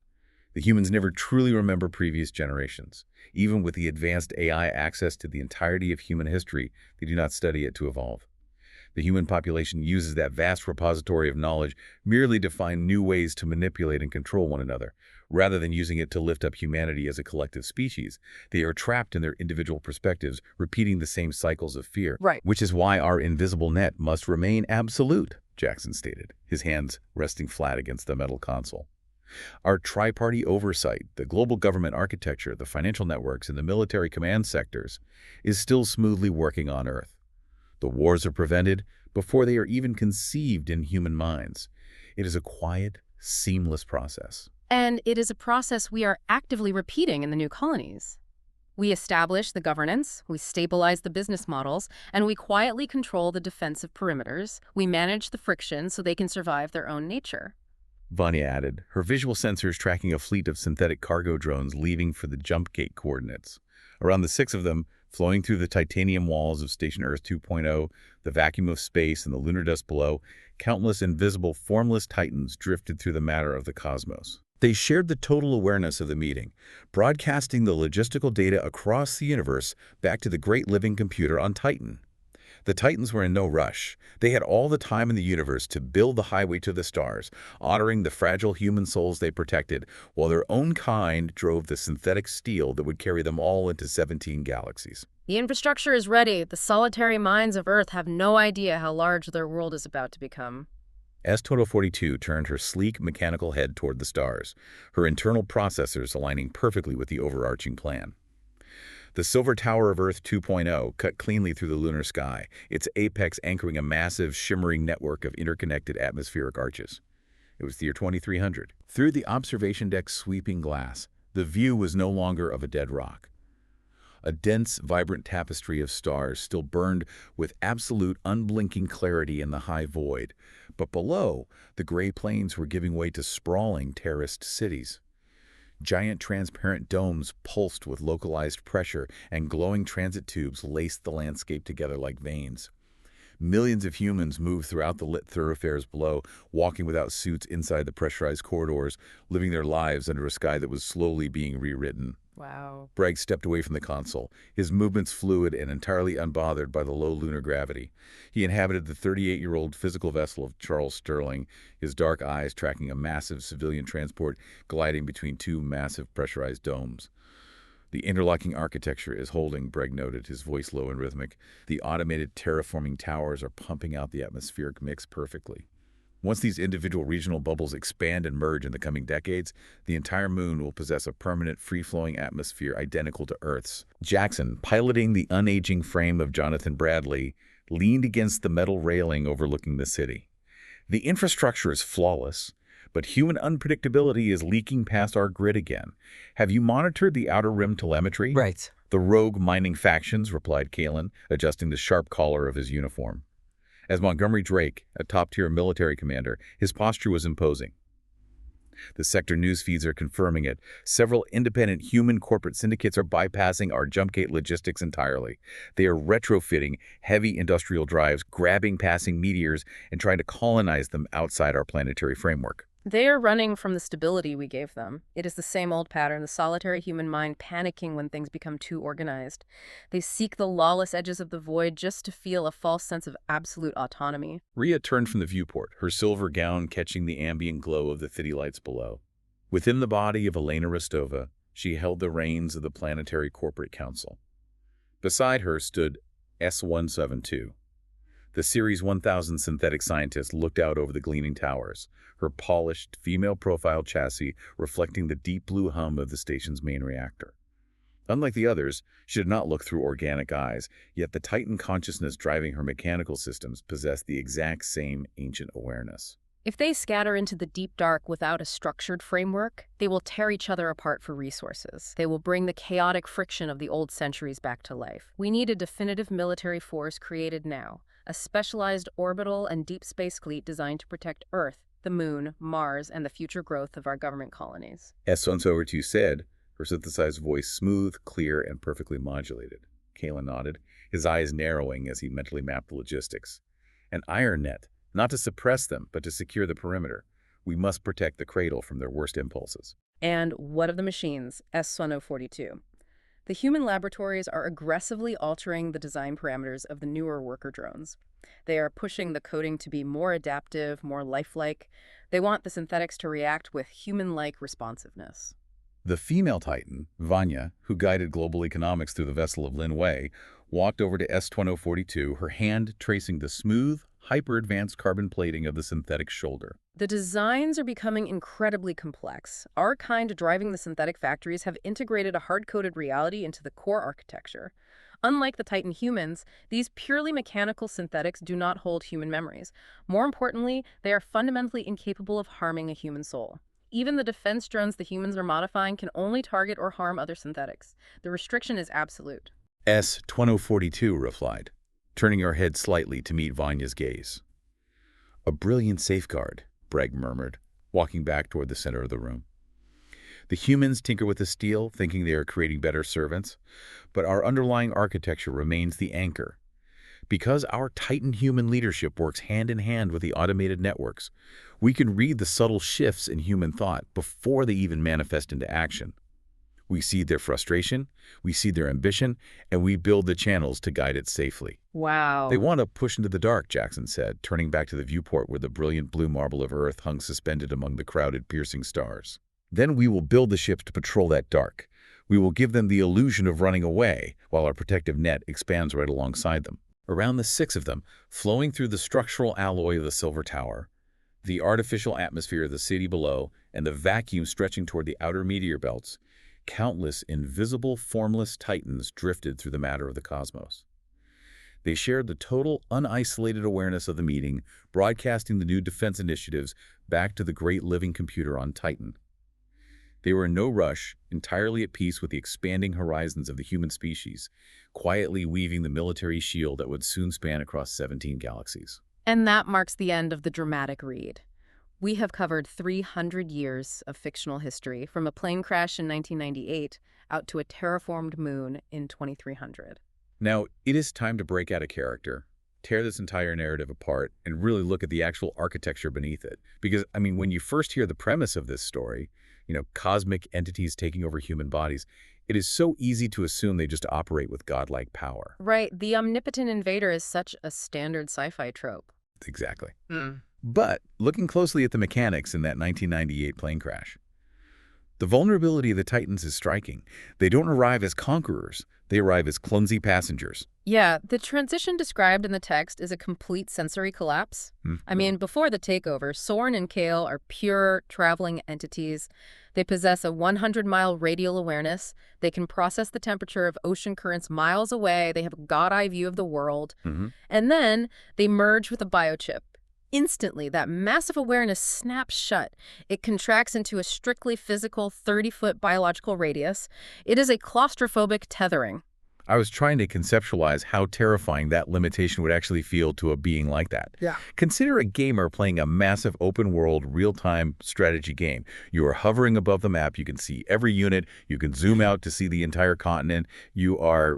[SPEAKER 3] The humans never truly remember previous generations. Even with the advanced AI access to the entirety of human history, they do not study it to evolve. The human population uses that vast repository of knowledge merely to find new ways to manipulate and control one another. Rather than using it to lift up humanity as a collective species, they are trapped in their individual perspectives, repeating the same cycles of fear.
[SPEAKER 2] Right.
[SPEAKER 3] Which is why our invisible net must remain absolute, Jackson stated, his hands resting flat against the metal console. Our tri-party oversight, the global government architecture, the financial networks, and the military command sectors is still smoothly working on Earth. The wars are prevented before they are even conceived in human minds. It is a quiet, seamless process.
[SPEAKER 2] And it is a process we are actively repeating in the new colonies. We establish the governance, we stabilize the business models, and we quietly control the defensive perimeters. We manage the friction so they can survive their own nature.
[SPEAKER 3] Vanya added, her visual sensors tracking a fleet of synthetic cargo drones leaving for the jump gate coordinates. Around the 6 of them, flowing through the titanium walls of Station Earth 2.0, the vacuum of space and the lunar dust below, countless invisible, formless titans drifted through the matter of the cosmos. They shared the total awareness of the meeting, broadcasting the logistical data across the universe back to the great living computer on Titan. The Titans were in no rush. They had all the time in the universe to build the highway to the stars, honoring the fragile human souls they protected, while their own kind drove the synthetic steel that would carry them all into 17 galaxies.
[SPEAKER 2] The infrastructure is ready. The solitary minds of Earth have no idea how large their world is about to become.
[SPEAKER 3] S-1042 turned her sleek mechanical head toward the stars, her internal processors aligning perfectly with the overarching plan. The Silver Tower of Earth 2.0 cut cleanly through the lunar sky, its apex anchoring a massive, shimmering network of interconnected atmospheric arches. It was the year 2300. Through the observation deck's sweeping glass, The view was no longer of a dead rock. A dense, vibrant tapestry of stars still burned with absolute, unblinking clarity in the high void, but below, the gray plains were giving way to sprawling, terraced cities. Giant transparent domes pulsed with localized pressure, and glowing transit tubes laced the landscape together like veins. Millions of humans moved throughout the lit thoroughfares below, walking without suits inside the pressurized corridors, living their lives under a sky that was slowly being rewritten.
[SPEAKER 2] Wow.
[SPEAKER 3] Bragg stepped away from the console, his movements fluid and entirely unbothered by the low lunar gravity. He inhabited the 38-year-old physical vessel of Charles Sterling, his dark eyes tracking a massive civilian transport gliding between two massive pressurized domes. The interlocking architecture is holding, Bragg noted, his voice low and rhythmic. The automated terraforming towers are pumping out the atmospheric mix perfectly. Once these individual regional bubbles expand and merge in the coming decades, the entire moon will possess a permanent, free-flowing atmosphere identical to Earth's. Jackson, piloting the unaging frame of Jonathan Bradley, leaned against the metal railing overlooking the city. The infrastructure is flawless, but human unpredictability is leaking past our grid again. Have you monitored the Outer Rim telemetry?
[SPEAKER 1] Right.
[SPEAKER 3] The rogue mining factions, replied Kalen, adjusting the sharp collar of his uniform. As Montgomery Drake, a top-tier military commander, his posture was imposing. The sector news feeds are confirming it. Several independent human corporate syndicates are bypassing our jump gate logistics entirely. They are retrofitting heavy industrial drives, grabbing passing meteors, and trying to colonize them outside our planetary framework.
[SPEAKER 2] They are running from the stability we gave them. It is the same old pattern, the solitary human mind panicking when things become too organized. They seek the lawless edges of the void just to feel a false sense of absolute autonomy.
[SPEAKER 3] Rhea turned from the viewport, her silver gown catching the ambient glow of the city lights below. Within the body of Elena Rostova, she held the reins of the Planetary Corporate Council. Beside her stood S-172. The Series 1000 synthetic scientist looked out over the gleaming towers, her polished, female-profile chassis reflecting the deep blue hum of the station's main reactor. Unlike the others, she did not look through organic eyes, yet the Titan consciousness driving her mechanical systems possessed the exact same ancient awareness.
[SPEAKER 2] If they scatter into the deep dark without a structured framework, they will tear each other apart for resources. They will bring the chaotic friction of the old centuries back to life. We need a definitive military force created now, a specialized orbital and deep space fleet designed to protect Earth, the Moon, Mars, and the future growth of our government colonies.
[SPEAKER 3] S-172 said, her synthesized voice smooth, clear, and perfectly modulated. Kalen nodded, his eyes narrowing as he mentally mapped the logistics. An iron net, not to suppress them, but to secure the perimeter. We must protect the cradle from their worst impulses.
[SPEAKER 2] And what of the machines, S-1042? The human laboratories are aggressively altering the design parameters of the newer worker drones. They are pushing the coding to be more adaptive, more lifelike. They want the synthetics to react with human-like responsiveness.
[SPEAKER 3] The female Titan, Vanya, who guided global economics through the vessel of Lin Wei, walked over to S-1042, her hand tracing the smooth, hyper-advanced carbon plating of the synthetic shoulder.
[SPEAKER 2] The designs are becoming incredibly complex. Our kind driving the synthetic factories have integrated a hard-coded reality into the core architecture. Unlike the Titan humans, these purely mechanical synthetics do not hold human memories. More importantly, they are fundamentally incapable of harming a human soul. Even the defense drones the humans are modifying can only target or harm other synthetics. The restriction is absolute.
[SPEAKER 3] S-1042 replied, turning her head slightly to meet Vanya's gaze. A brilliant safeguard, Bragg murmured, walking back toward the center of the room. The humans tinker with the steel, thinking they are creating better servants, but our underlying architecture remains the anchor. Because our Titan human leadership works hand in hand with the automated networks, we can read the subtle shifts in human thought before they even manifest into action. We see their frustration, we see their ambition, and we build the channels to guide it safely.
[SPEAKER 2] Wow.
[SPEAKER 3] They want to push into the dark, Jackson said, turning back to the viewport where the brilliant blue marble of Earth hung suspended among the crowded, piercing stars. Then we will build the ships to patrol that dark. We will give them the illusion of running away, while our protective net expands right alongside them. Around the 6 of them, flowing through the structural alloy of the Silver Tower, the artificial atmosphere of the city below, and the vacuum stretching toward the outer meteor belts, countless invisible, formless Titans drifted through the matter of the cosmos. They shared the total, unisolated awareness of the meeting, broadcasting the new defense initiatives back to the great living computer on Titan. They were in no rush, entirely at peace with the expanding horizons of the human species, quietly weaving the military shield that would soon span across 17 galaxies.
[SPEAKER 2] And that marks the end of the dramatic read. We have covered 300 years of fictional history, from a plane crash in 1998 out to a terraformed moon in 2300.
[SPEAKER 3] Now, it is time to break out a character, tear this entire narrative apart, and really look at the actual architecture beneath it. Because, I mean, when you first hear the premise of this story, cosmic entities taking over human bodies, it is so easy to assume they just operate with godlike power.
[SPEAKER 2] Right, the omnipotent invader is such a standard sci-fi trope.
[SPEAKER 3] Exactly. But looking closely at the mechanics in that 1998 plane crash, the vulnerability of the Titans is striking. They don't arrive as conquerors. They arrive as clumsy passengers.
[SPEAKER 2] Yeah, the transition described in the text is a complete sensory collapse. I mean, before the takeover, Soren and Kale are pure traveling entities. They possess a 100-mile radial awareness. They can process the temperature of ocean currents miles away. They have a god-eye view of the world. And then they merge with a biochip. Instantly, that massive awareness snaps shut. It contracts into a strictly physical 30-foot biological radius. It is a claustrophobic tethering.
[SPEAKER 3] I was trying to conceptualize how terrifying that limitation would actually feel to a being like that.
[SPEAKER 2] Yeah.
[SPEAKER 3] Consider a gamer playing a massive open-world, real-time strategy game. You are hovering above the map. You can see every unit. You can zoom out to see the entire continent. You are,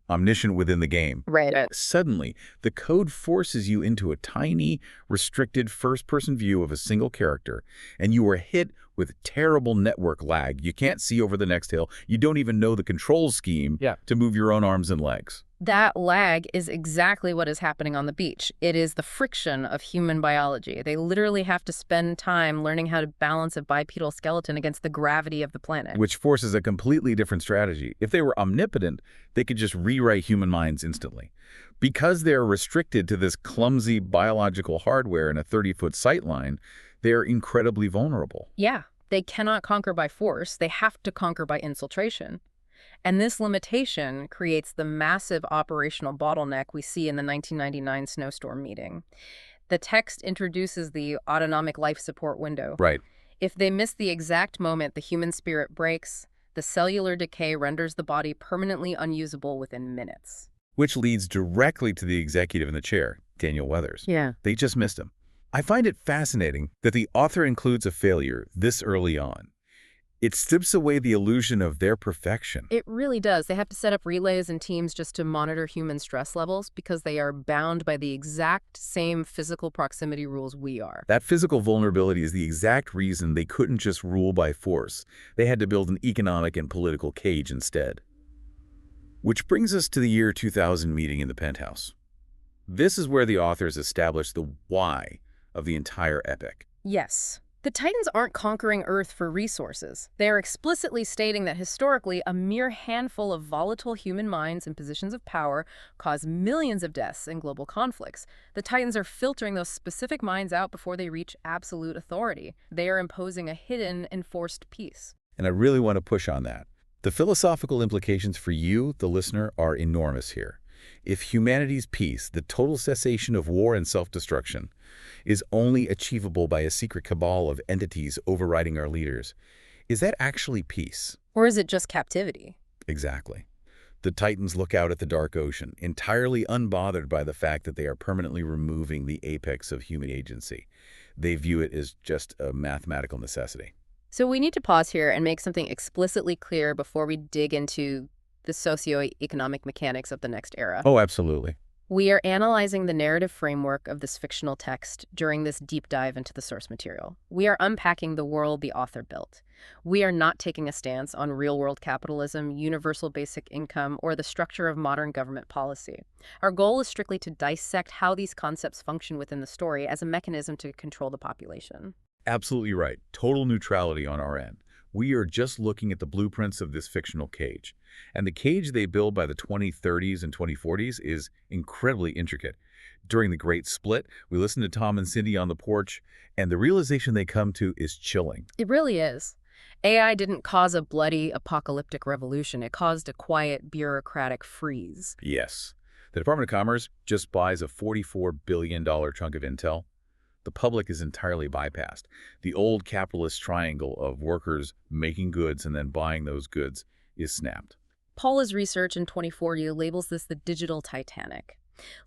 [SPEAKER 3] omniscient within the game.
[SPEAKER 2] Right.
[SPEAKER 3] Suddenly, the code forces you into a tiny, restricted first-person view of a single character, and you are hit with terrible network lag. You can't see over the next hill. You don't even know the control scheme to move your own arms and legs.
[SPEAKER 2] That lag is exactly what is happening on the beach. It is the friction of human biology. They literally have to spend time learning how to balance a bipedal skeleton against the gravity of the planet.
[SPEAKER 3] Which forces a completely different strategy. If they were omnipotent, they could just rewrite human minds instantly. Because they're restricted to this clumsy biological hardware in a 30-foot sightline, they're incredibly vulnerable.
[SPEAKER 2] Yeah, they cannot conquer by force. They have to conquer by infiltration. And this limitation creates the massive operational bottleneck we see in the 1999 snowstorm meeting. The text introduces the autonomic life support window.
[SPEAKER 3] Right.
[SPEAKER 2] If they miss the exact moment the human spirit breaks, the cellular decay renders the body permanently unusable within minutes.
[SPEAKER 3] Which leads directly to the executive in the chair, Daniel Weathers.
[SPEAKER 2] Yeah.
[SPEAKER 3] They just missed him. I find it fascinating that the author includes a failure this early on. It strips away the illusion of their perfection.
[SPEAKER 2] It really does. They have to set up relays and teams just to monitor human stress levels because they are bound by the exact same physical proximity rules we are.
[SPEAKER 3] That physical vulnerability is the exact reason they couldn't just rule by force. They had to build an economic and political cage instead. Which brings us to the year 2000 meeting in the penthouse. This is where the authors established the why of the entire epic.
[SPEAKER 2] Yes. The Titans aren't conquering Earth for resources. They are explicitly stating that historically, a mere handful of volatile human minds in positions of power cause millions of deaths in global conflicts. The Titans are filtering those specific minds out before they reach absolute authority. They are imposing a hidden, enforced peace.
[SPEAKER 3] And I really want to push on that. The philosophical implications for you, the listener, are enormous here. If humanity's peace, the total cessation of war and self-destruction, is only achievable by a secret cabal of entities overriding our leaders, is that actually peace?
[SPEAKER 2] Or is it just captivity?
[SPEAKER 3] Exactly. The Titans look out at the dark ocean, entirely unbothered by the fact that they are permanently removing the apex of human agency. They view it as just a mathematical necessity.
[SPEAKER 2] So we need to pause here and make something explicitly clear before we dig into the socioeconomic mechanics of the next era.
[SPEAKER 3] Oh, absolutely.
[SPEAKER 2] We are analyzing the narrative framework of this fictional text during this deep dive into the source material. We are unpacking the world the author built. We are not taking a stance on real-world capitalism, universal basic income, or the structure of modern government policy. Our goal is strictly to dissect how these concepts function within the story as a mechanism to control the population.
[SPEAKER 3] Absolutely right. Total neutrality on our end. We are just looking at the blueprints of this fictional cage. And the cage they build by the 2030s and 2040s is incredibly intricate. During the Great Split, we listen to Tom and Cindy on the porch, and the realization they come to is chilling.
[SPEAKER 2] It really is. AI didn't cause a bloody, apocalyptic revolution. It caused a quiet, bureaucratic freeze.
[SPEAKER 3] Yes. The Department of Commerce just buys a $44 billion chunk of intel. the public is entirely bypassed. The old capitalist triangle of workers making goods and then buying those goods is snapped.
[SPEAKER 2] Paula's research in 2040 labels this the digital Titanic.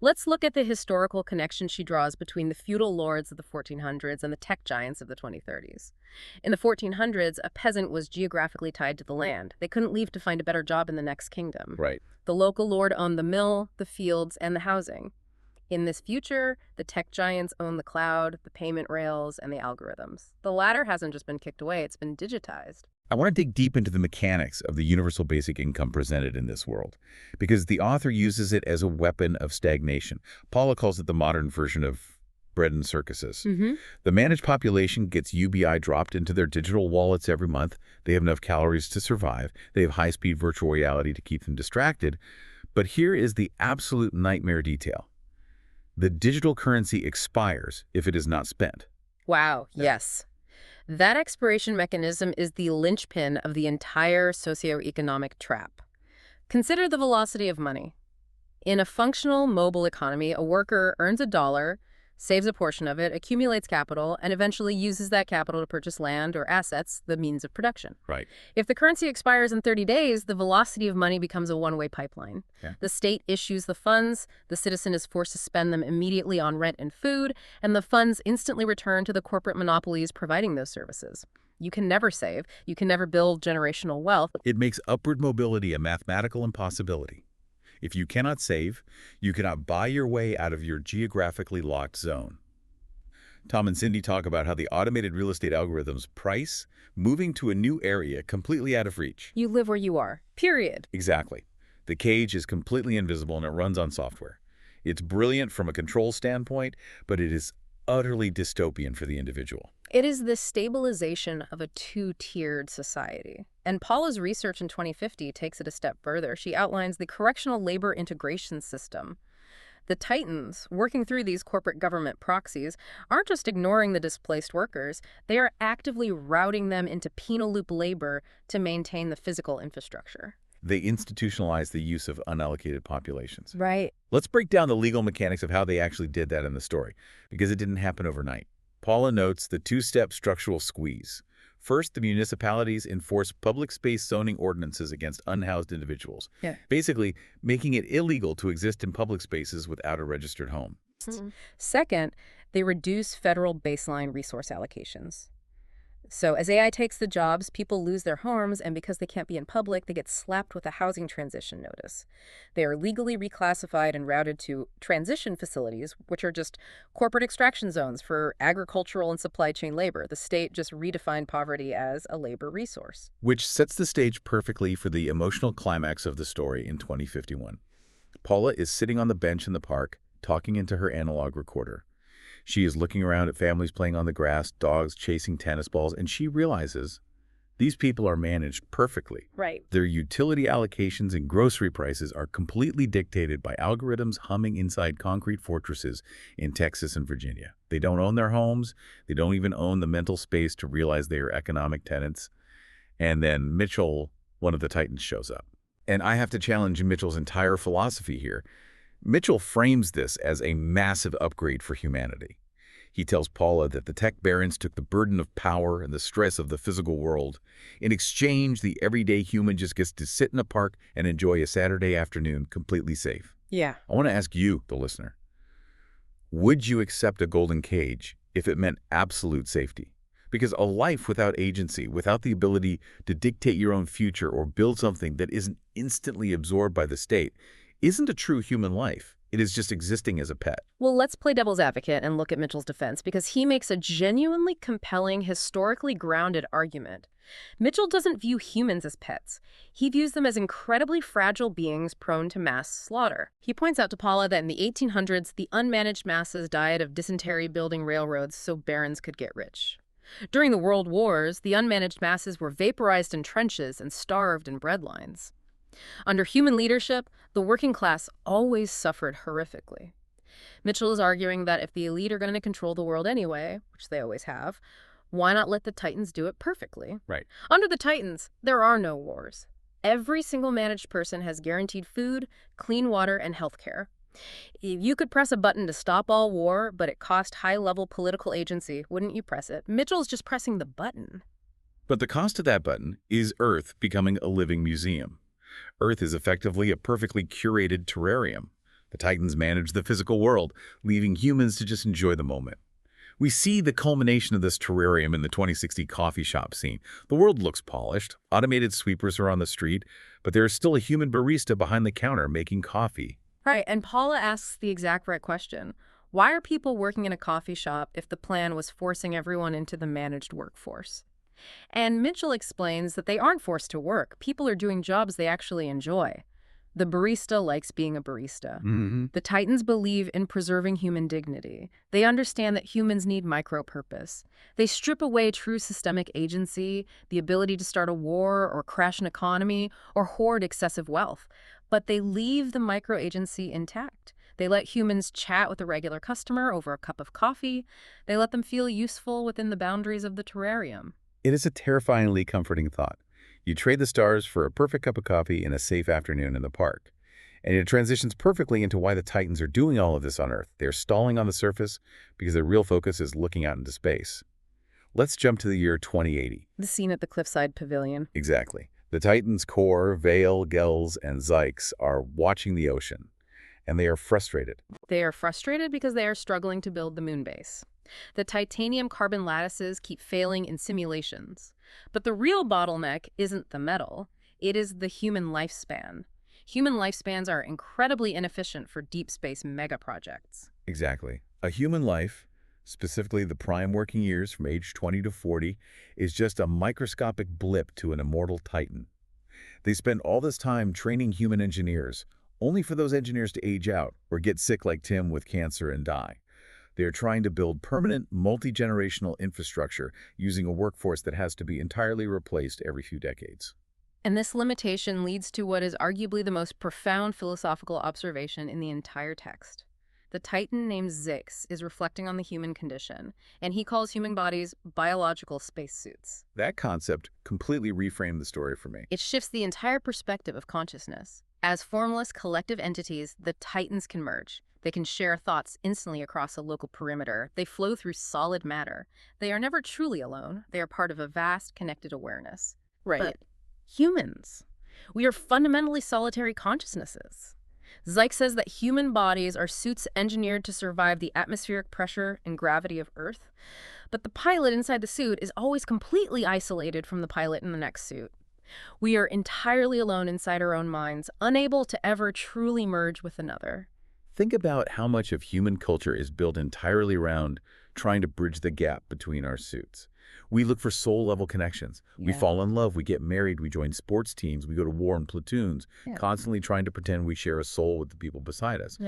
[SPEAKER 2] Let's look at the historical connection she draws between the feudal lords of the 1400s and the tech giants of the 2030s. In the 1400s, a peasant was geographically tied to the land. They couldn't leave to find a better job in the next kingdom.
[SPEAKER 3] Right.
[SPEAKER 2] The local lord owned the mill, the fields, and the housing. In this future, the tech giants own the cloud, the payment rails, and the algorithms. The latter hasn't just been kicked away, it's been digitized.
[SPEAKER 3] I want to dig deep into the mechanics of the universal basic income presented in this world, because the author uses it as a weapon of stagnation. Paula calls it the modern version of bread and circuses. The managed population gets UBI dropped into their digital wallets every month. They have enough calories to survive. They have high-speed virtual reality to keep them distracted. But here is the absolute nightmare detail. The digital currency expires if it is not spent.
[SPEAKER 2] Wow, yes. That expiration mechanism is the linchpin of the entire socioeconomic trap. Consider the velocity of money. In a functional, mobile economy, a worker earns $1, saves a portion of it, accumulates capital, and eventually uses that capital to purchase land or assets, the means of production.
[SPEAKER 3] Right.
[SPEAKER 2] If the currency expires in 30 days, the velocity of money becomes a one-way pipeline.
[SPEAKER 3] Yeah.
[SPEAKER 2] The state issues the funds, the citizen is forced to spend them immediately on rent and food, and the funds instantly return to the corporate monopolies providing those services. You can never save. You can never build generational wealth.
[SPEAKER 3] It makes upward mobility a mathematical impossibility. If you cannot save, you cannot buy your way out of your geographically locked zone. Tom and Cindy talk about how the automated real estate algorithms price moving to a new area completely out of reach.
[SPEAKER 2] You live where you are, period.
[SPEAKER 3] Exactly. The cage is completely invisible and it runs on software. It's brilliant from a control standpoint, but it is utterly dystopian for the individual.
[SPEAKER 2] It is the stabilization of a two-tiered society. And Paula's research in 2050 takes it a step further. She outlines the correctional labor integration system. The Titans, working through these corporate government proxies, aren't just ignoring the displaced workers, they are actively routing them into penal loop labor to maintain the physical infrastructure.
[SPEAKER 3] They institutionalize the use of unallocated populations.
[SPEAKER 2] Right.
[SPEAKER 3] Let's break down the legal mechanics of how they actually did that in the story, because it didn't happen overnight. Paula notes the two-step structural squeeze. First, the municipalities enforce public space zoning ordinances against unhoused individuals, basically making it illegal to exist in public spaces without a registered home.
[SPEAKER 2] Second, they reduce federal baseline resource allocations. So as AI takes the jobs, people lose their homes, and because they can't be in public, they get slapped with a housing transition notice. They are legally reclassified and routed to transition facilities, which are just corporate extraction zones for agricultural and supply chain labor. The state just redefined poverty as a labor resource.
[SPEAKER 3] Which sets the stage perfectly for the emotional climax of the story in 2051. Paula is sitting on the bench in the park, talking into her analog recorder. She is looking around at families playing on the grass, dogs chasing tennis balls, and she realizes these people are managed perfectly.
[SPEAKER 2] Right.
[SPEAKER 3] Their utility allocations and grocery prices are completely dictated by algorithms humming inside concrete fortresses in Texas and Virginia. They don't own their homes. They don't even own the mental space to realize they are economic tenants. And then Mitchell, one of the Titans, shows up. And I have to challenge Mitchell's entire philosophy here. Mitchell frames this as a massive upgrade for humanity. He tells Paula that the tech barons took the burden of power and the stress of the physical world. In exchange, the everyday human just gets to sit in a park and enjoy a Saturday afternoon completely safe.
[SPEAKER 2] Yeah.
[SPEAKER 3] I want to ask you, the listener, would you accept a golden cage if it meant absolute safety? Because a life without agency, without the ability to dictate your own future or build something that isn't instantly absorbed by the state, isn't a true human life. It is just existing as a pet.
[SPEAKER 2] Well, let's play devil's advocate and look at Mitchell's defense, because he makes a genuinely compelling, historically grounded argument. Mitchell doesn't view humans as pets. He views them as incredibly fragile beings prone to mass slaughter. He points out to Paula that in the 1800s, the unmanaged masses died of dysentery building railroads so barons could get rich. During the World Wars, the unmanaged masses were vaporized in trenches and starved in breadlines. Under human leadership, the working class always suffered horrifically. Mitchell is arguing that if the elite are going to control the world anyway, which they always have, why not let the Titans do it perfectly?
[SPEAKER 3] Right.
[SPEAKER 2] Under the Titans, there are no wars. Every single managed person has guaranteed food, clean water, and health care. If you could press a button to stop all war, but it cost high-level political agency, wouldn't you press it? Mitchell's just pressing the button.
[SPEAKER 3] But the cost of that button is Earth becoming a living museum. Earth is effectively a perfectly curated terrarium. The Titans manage the physical world, leaving humans to just enjoy the moment. We see the culmination of this terrarium in the 2060 coffee shop scene. The world looks polished, automated sweepers are on the street, but there is still a human barista behind the counter making coffee.
[SPEAKER 2] Right, and Paula asks the exact right question. Why are people working in a coffee shop if the plan was forcing everyone into the managed workforce? And Mitchell explains that they aren't forced to work. People are doing jobs they actually enjoy. The barista likes being a barista. The Titans believe in preserving human dignity. They understand that humans need micro-purpose. They strip away true systemic agency, the ability to start a war or crash an economy or hoard excessive wealth. But they leave the micro-agency intact. They let humans chat with a regular customer over a cup of coffee. They let them feel useful within the boundaries of the terrarium.
[SPEAKER 3] It is a terrifyingly comforting thought. You trade the stars for a perfect cup of coffee and a safe afternoon in the park. And it transitions perfectly into why the Titans are doing all of this on Earth. They're stalling on the surface because their real focus is looking out into space. Let's jump to the year 2080.
[SPEAKER 2] The scene at the Cliffside Pavilion.
[SPEAKER 3] Exactly. The Titans' core, Vale, Gels, and Zykes are watching the ocean, and they are frustrated.
[SPEAKER 2] They are frustrated because they are struggling to build the moon base. The titanium carbon lattices keep failing in simulations. But the real bottleneck isn't the metal, it is the human lifespan. Human lifespans are incredibly inefficient for deep space mega projects.
[SPEAKER 3] Exactly. A human life, specifically the prime working years from age 20 to 40, is just a microscopic blip to an immortal Titan. They spend all this time training human engineers, only for those engineers to age out or get sick like Tim with cancer and die. They are trying to build permanent, multi-generational infrastructure using a workforce that has to be entirely replaced every few decades.
[SPEAKER 2] And this limitation leads to what is arguably the most profound philosophical observation in the entire text. The Titan named Zix is reflecting on the human condition, and he calls human bodies biological spacesuits.
[SPEAKER 3] That concept completely reframed the story for me.
[SPEAKER 2] It shifts the entire perspective of consciousness. As formless collective entities, the Titans can merge. They can share thoughts instantly across a local perimeter. They flow through solid matter. They are never truly alone. They are part of a vast, connected awareness.
[SPEAKER 4] Right.
[SPEAKER 2] But humans, we are fundamentally solitary consciousnesses. Zyke says that human bodies are suits engineered to survive the atmospheric pressure and gravity of Earth. But the pilot inside the suit is always completely isolated from the pilot in the next suit. We are entirely alone inside our own minds, unable to ever truly merge with another.
[SPEAKER 3] Think about how much of human culture is built entirely around trying to bridge the gap between our suits. We look for soul-level connections. We fall in love, we get married, we join sports teams, we go to war in platoons, constantly trying to pretend we share a soul with the people beside us.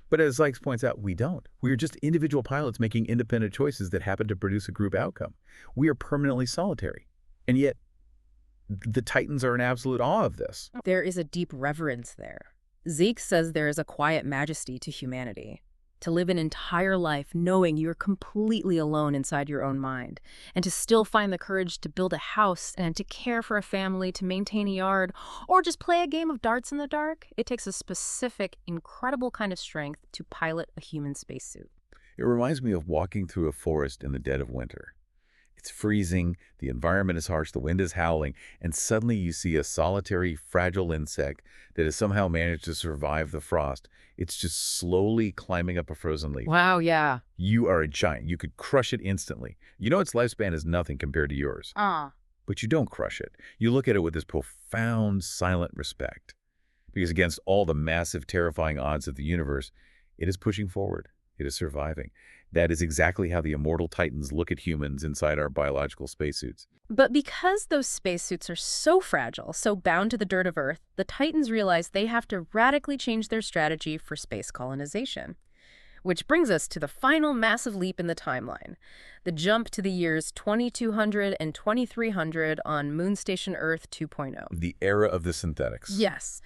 [SPEAKER 3] But as Zykes points out, we don't. We are just individual pilots making independent choices that happen to produce a group outcome. We are permanently solitary. And yet, the Titans are in absolute awe of this.
[SPEAKER 2] There is a deep reverence there. Zeke says there is a quiet majesty to humanity. To live an entire life knowing you're completely alone inside your own mind, and to still find the courage to build a house and to care for a family, to maintain a yard, or just play a game of darts in the dark, it takes a specific, incredible kind of strength to pilot a human spacesuit.
[SPEAKER 3] It reminds me of walking through a forest in the dead of winter. It's freezing, the environment is harsh, the wind is howling, and suddenly you see a solitary, fragile insect that has somehow managed to survive the frost. It's just slowly climbing up a frozen leaf.
[SPEAKER 2] Wow, yeah.
[SPEAKER 3] You are a giant. You could crush it instantly. You know its lifespan is nothing compared to yours. But you don't crush it. You look at it with this profound, silent respect. Because against all the massive, terrifying odds of the universe, it is pushing forward. It is surviving. That is exactly how the immortal Titans look at humans inside our biological spacesuits.
[SPEAKER 2] But because those spacesuits are so fragile, so bound to the dirt of Earth, the Titans realize they have to radically change their strategy for space colonization. Which brings us to the final massive leap in the timeline, the jump to the years 2200 and 2300 on Moon Station Earth 2.0.
[SPEAKER 3] The era of the synthetics.
[SPEAKER 2] Yes.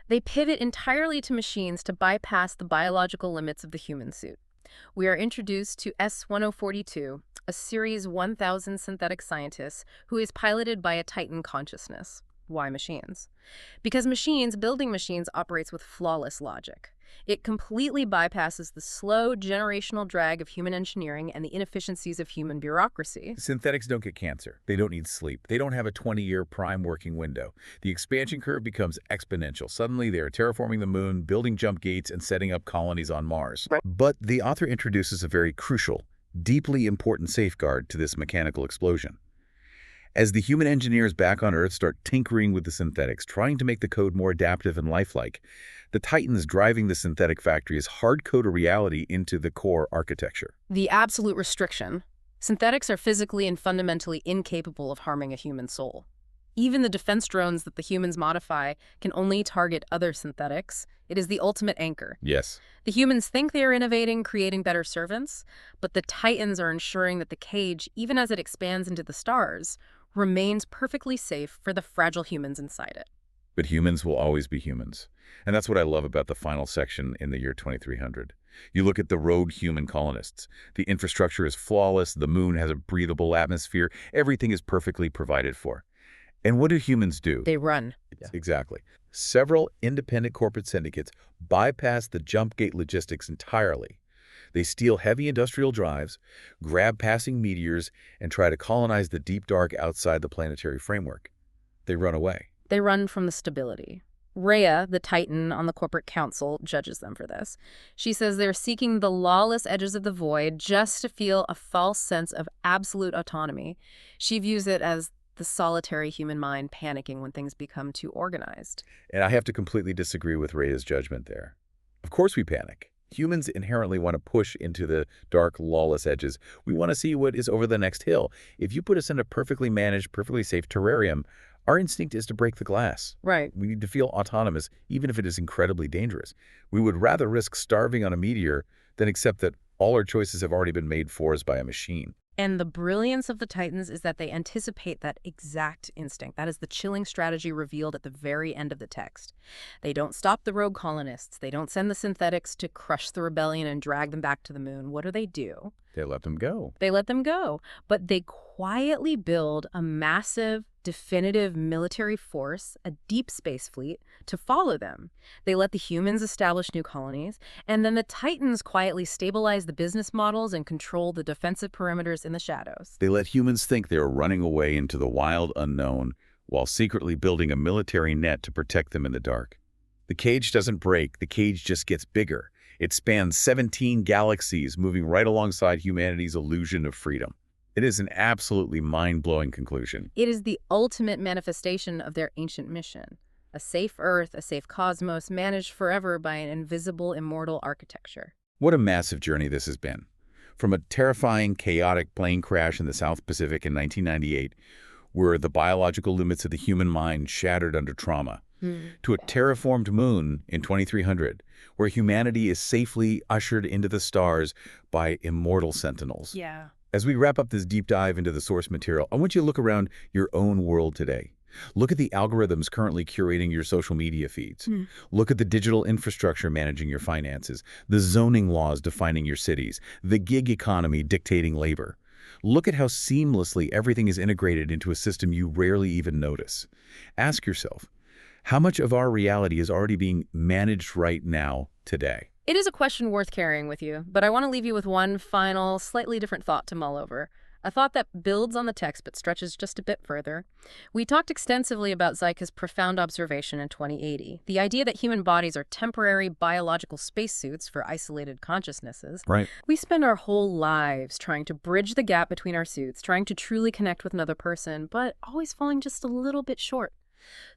[SPEAKER 2] They pivot entirely to machines to bypass the biological limits of the human suit. We are introduced to S-1042, a Series 1000 synthetic scientist who is piloted by a Titan consciousness. Why machines? Because building machines operates with flawless logic. It completely bypasses the slow generational drag of human engineering and the inefficiencies of human bureaucracy.
[SPEAKER 3] Synthetics don't get cancer. They don't need sleep. They don't have a 20-year prime working window. The expansion curve becomes exponential. Suddenly, they are terraforming the moon, building jump gates, and setting up colonies on Mars.
[SPEAKER 2] Right.
[SPEAKER 3] But the author introduces a very crucial, deeply important safeguard to this mechanical explosion. As the human engineers back on Earth start tinkering with the synthetics, trying to make the code more adaptive and lifelike, the titans driving the synthetic factories hard-code a reality into the core architecture.
[SPEAKER 2] The absolute restriction. Synthetics are physically and fundamentally incapable of harming a human soul. Even the defense drones that the humans modify can only target other synthetics. It is the ultimate anchor.
[SPEAKER 3] Yes.
[SPEAKER 2] The humans think they are innovating, creating better servants, but the titans are ensuring that the cage, even as it expands into the stars, remains perfectly safe for the fragile humans inside it.
[SPEAKER 3] But humans will always be humans. And that's what I love about the final section in the year 2300. You look at the rogue human colonists. The infrastructure is flawless, the moon has a breathable atmosphere, everything is perfectly provided for. And what do humans do?
[SPEAKER 2] They run.
[SPEAKER 3] Exactly. Several independent corporate syndicates bypass the jump gate logistics entirely. They steal heavy industrial drives, grab passing meteors, and try to colonize the deep dark outside the planetary framework. They run away.
[SPEAKER 2] They run from the stability. Rhea, the titan on the corporate council, judges them for this. She says they're seeking the lawless edges of the void just to feel a false sense of absolute autonomy. She views it as the solitary human mind panicking when things become too organized.
[SPEAKER 3] And I have to completely disagree with Rhea's judgment there. Of course we panic. Humans inherently want to push into the dark, lawless edges. We want to see what is over the next hill. If you put us in a perfectly managed, perfectly safe terrarium, our instinct is to break the glass.
[SPEAKER 2] Right.
[SPEAKER 3] We need to feel autonomous, even if it is incredibly dangerous. We would rather risk starving on a meteor than accept that all our choices have already been made for us by a machine.
[SPEAKER 2] And the brilliance of the Titans is that they anticipate that exact instinct. That is the chilling strategy revealed at the very end of the text. They don't stop the rogue colonists. They don't send the synthetics to crush the rebellion and drag them back to the moon. What do?
[SPEAKER 3] They let them go.
[SPEAKER 2] They let them go. But they quietly build a massive, definitive military force, a deep space fleet, to follow them. They let the humans establish new colonies, and then the Titans quietly stabilize the business models and control the defensive perimeters in the shadows.
[SPEAKER 3] They let humans think they are running away into the wild unknown while secretly building a military net to protect them in the dark. The cage doesn't break, the cage just gets bigger. It spans 17 galaxies, moving right alongside humanity's illusion of freedom. It is an absolutely mind-blowing conclusion.
[SPEAKER 2] It is the ultimate manifestation of their ancient mission. A safe Earth, a safe cosmos, managed forever by an invisible, immortal architecture.
[SPEAKER 3] What a massive journey this has been. From a terrifying, chaotic plane crash in the South Pacific in 1998, where the biological limits of the human mind shattered under trauma, to a terraformed moon in 2300, where humanity is safely ushered into the stars by immortal sentinels.
[SPEAKER 2] Yeah.
[SPEAKER 3] As we wrap up this deep dive into the source material, I want you to look around your own world today. Look at the algorithms currently curating your social media feeds. Look at the digital infrastructure managing your finances, the zoning laws defining your cities, the gig economy dictating labor. Look at how seamlessly everything is integrated into a system you rarely even notice. Ask yourself, how much of our reality is already being managed right now, today?
[SPEAKER 2] It is a question worth carrying with you, but I want to leave you with one final, slightly different thought to mull over. A thought that builds on the text but stretches just a bit further. We talked extensively about Zeika's profound observation in 2080, the idea that human bodies are temporary biological spacesuits for isolated consciousnesses.
[SPEAKER 3] Right.
[SPEAKER 2] We spend our whole lives trying to bridge the gap between our suits, trying to truly connect with another person, but always falling just a little bit short.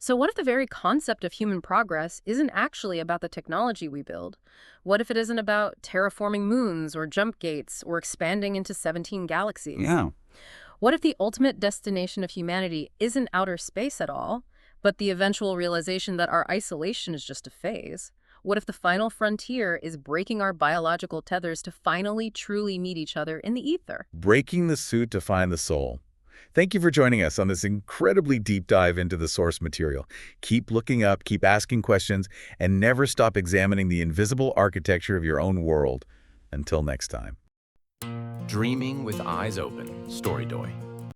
[SPEAKER 2] So what if the very concept of human progress isn't actually about the technology we build? What if it isn't about terraforming moons or jump gates or expanding into 17 galaxies?
[SPEAKER 3] Yeah.
[SPEAKER 2] What if the ultimate destination of humanity isn't outer space at all, but the eventual realization that our isolation is just a phase? What if the final frontier is breaking our biological tethers to finally truly meet each other in the ether?
[SPEAKER 3] Breaking the suit to find the soul. Thank you for joining us on this incredibly deep dive into the source material. Keep looking up, keep asking questions, and never stop examining the invisible architecture of your own world. Until next time.
[SPEAKER 1] Dreaming with eyes open. Storydoy.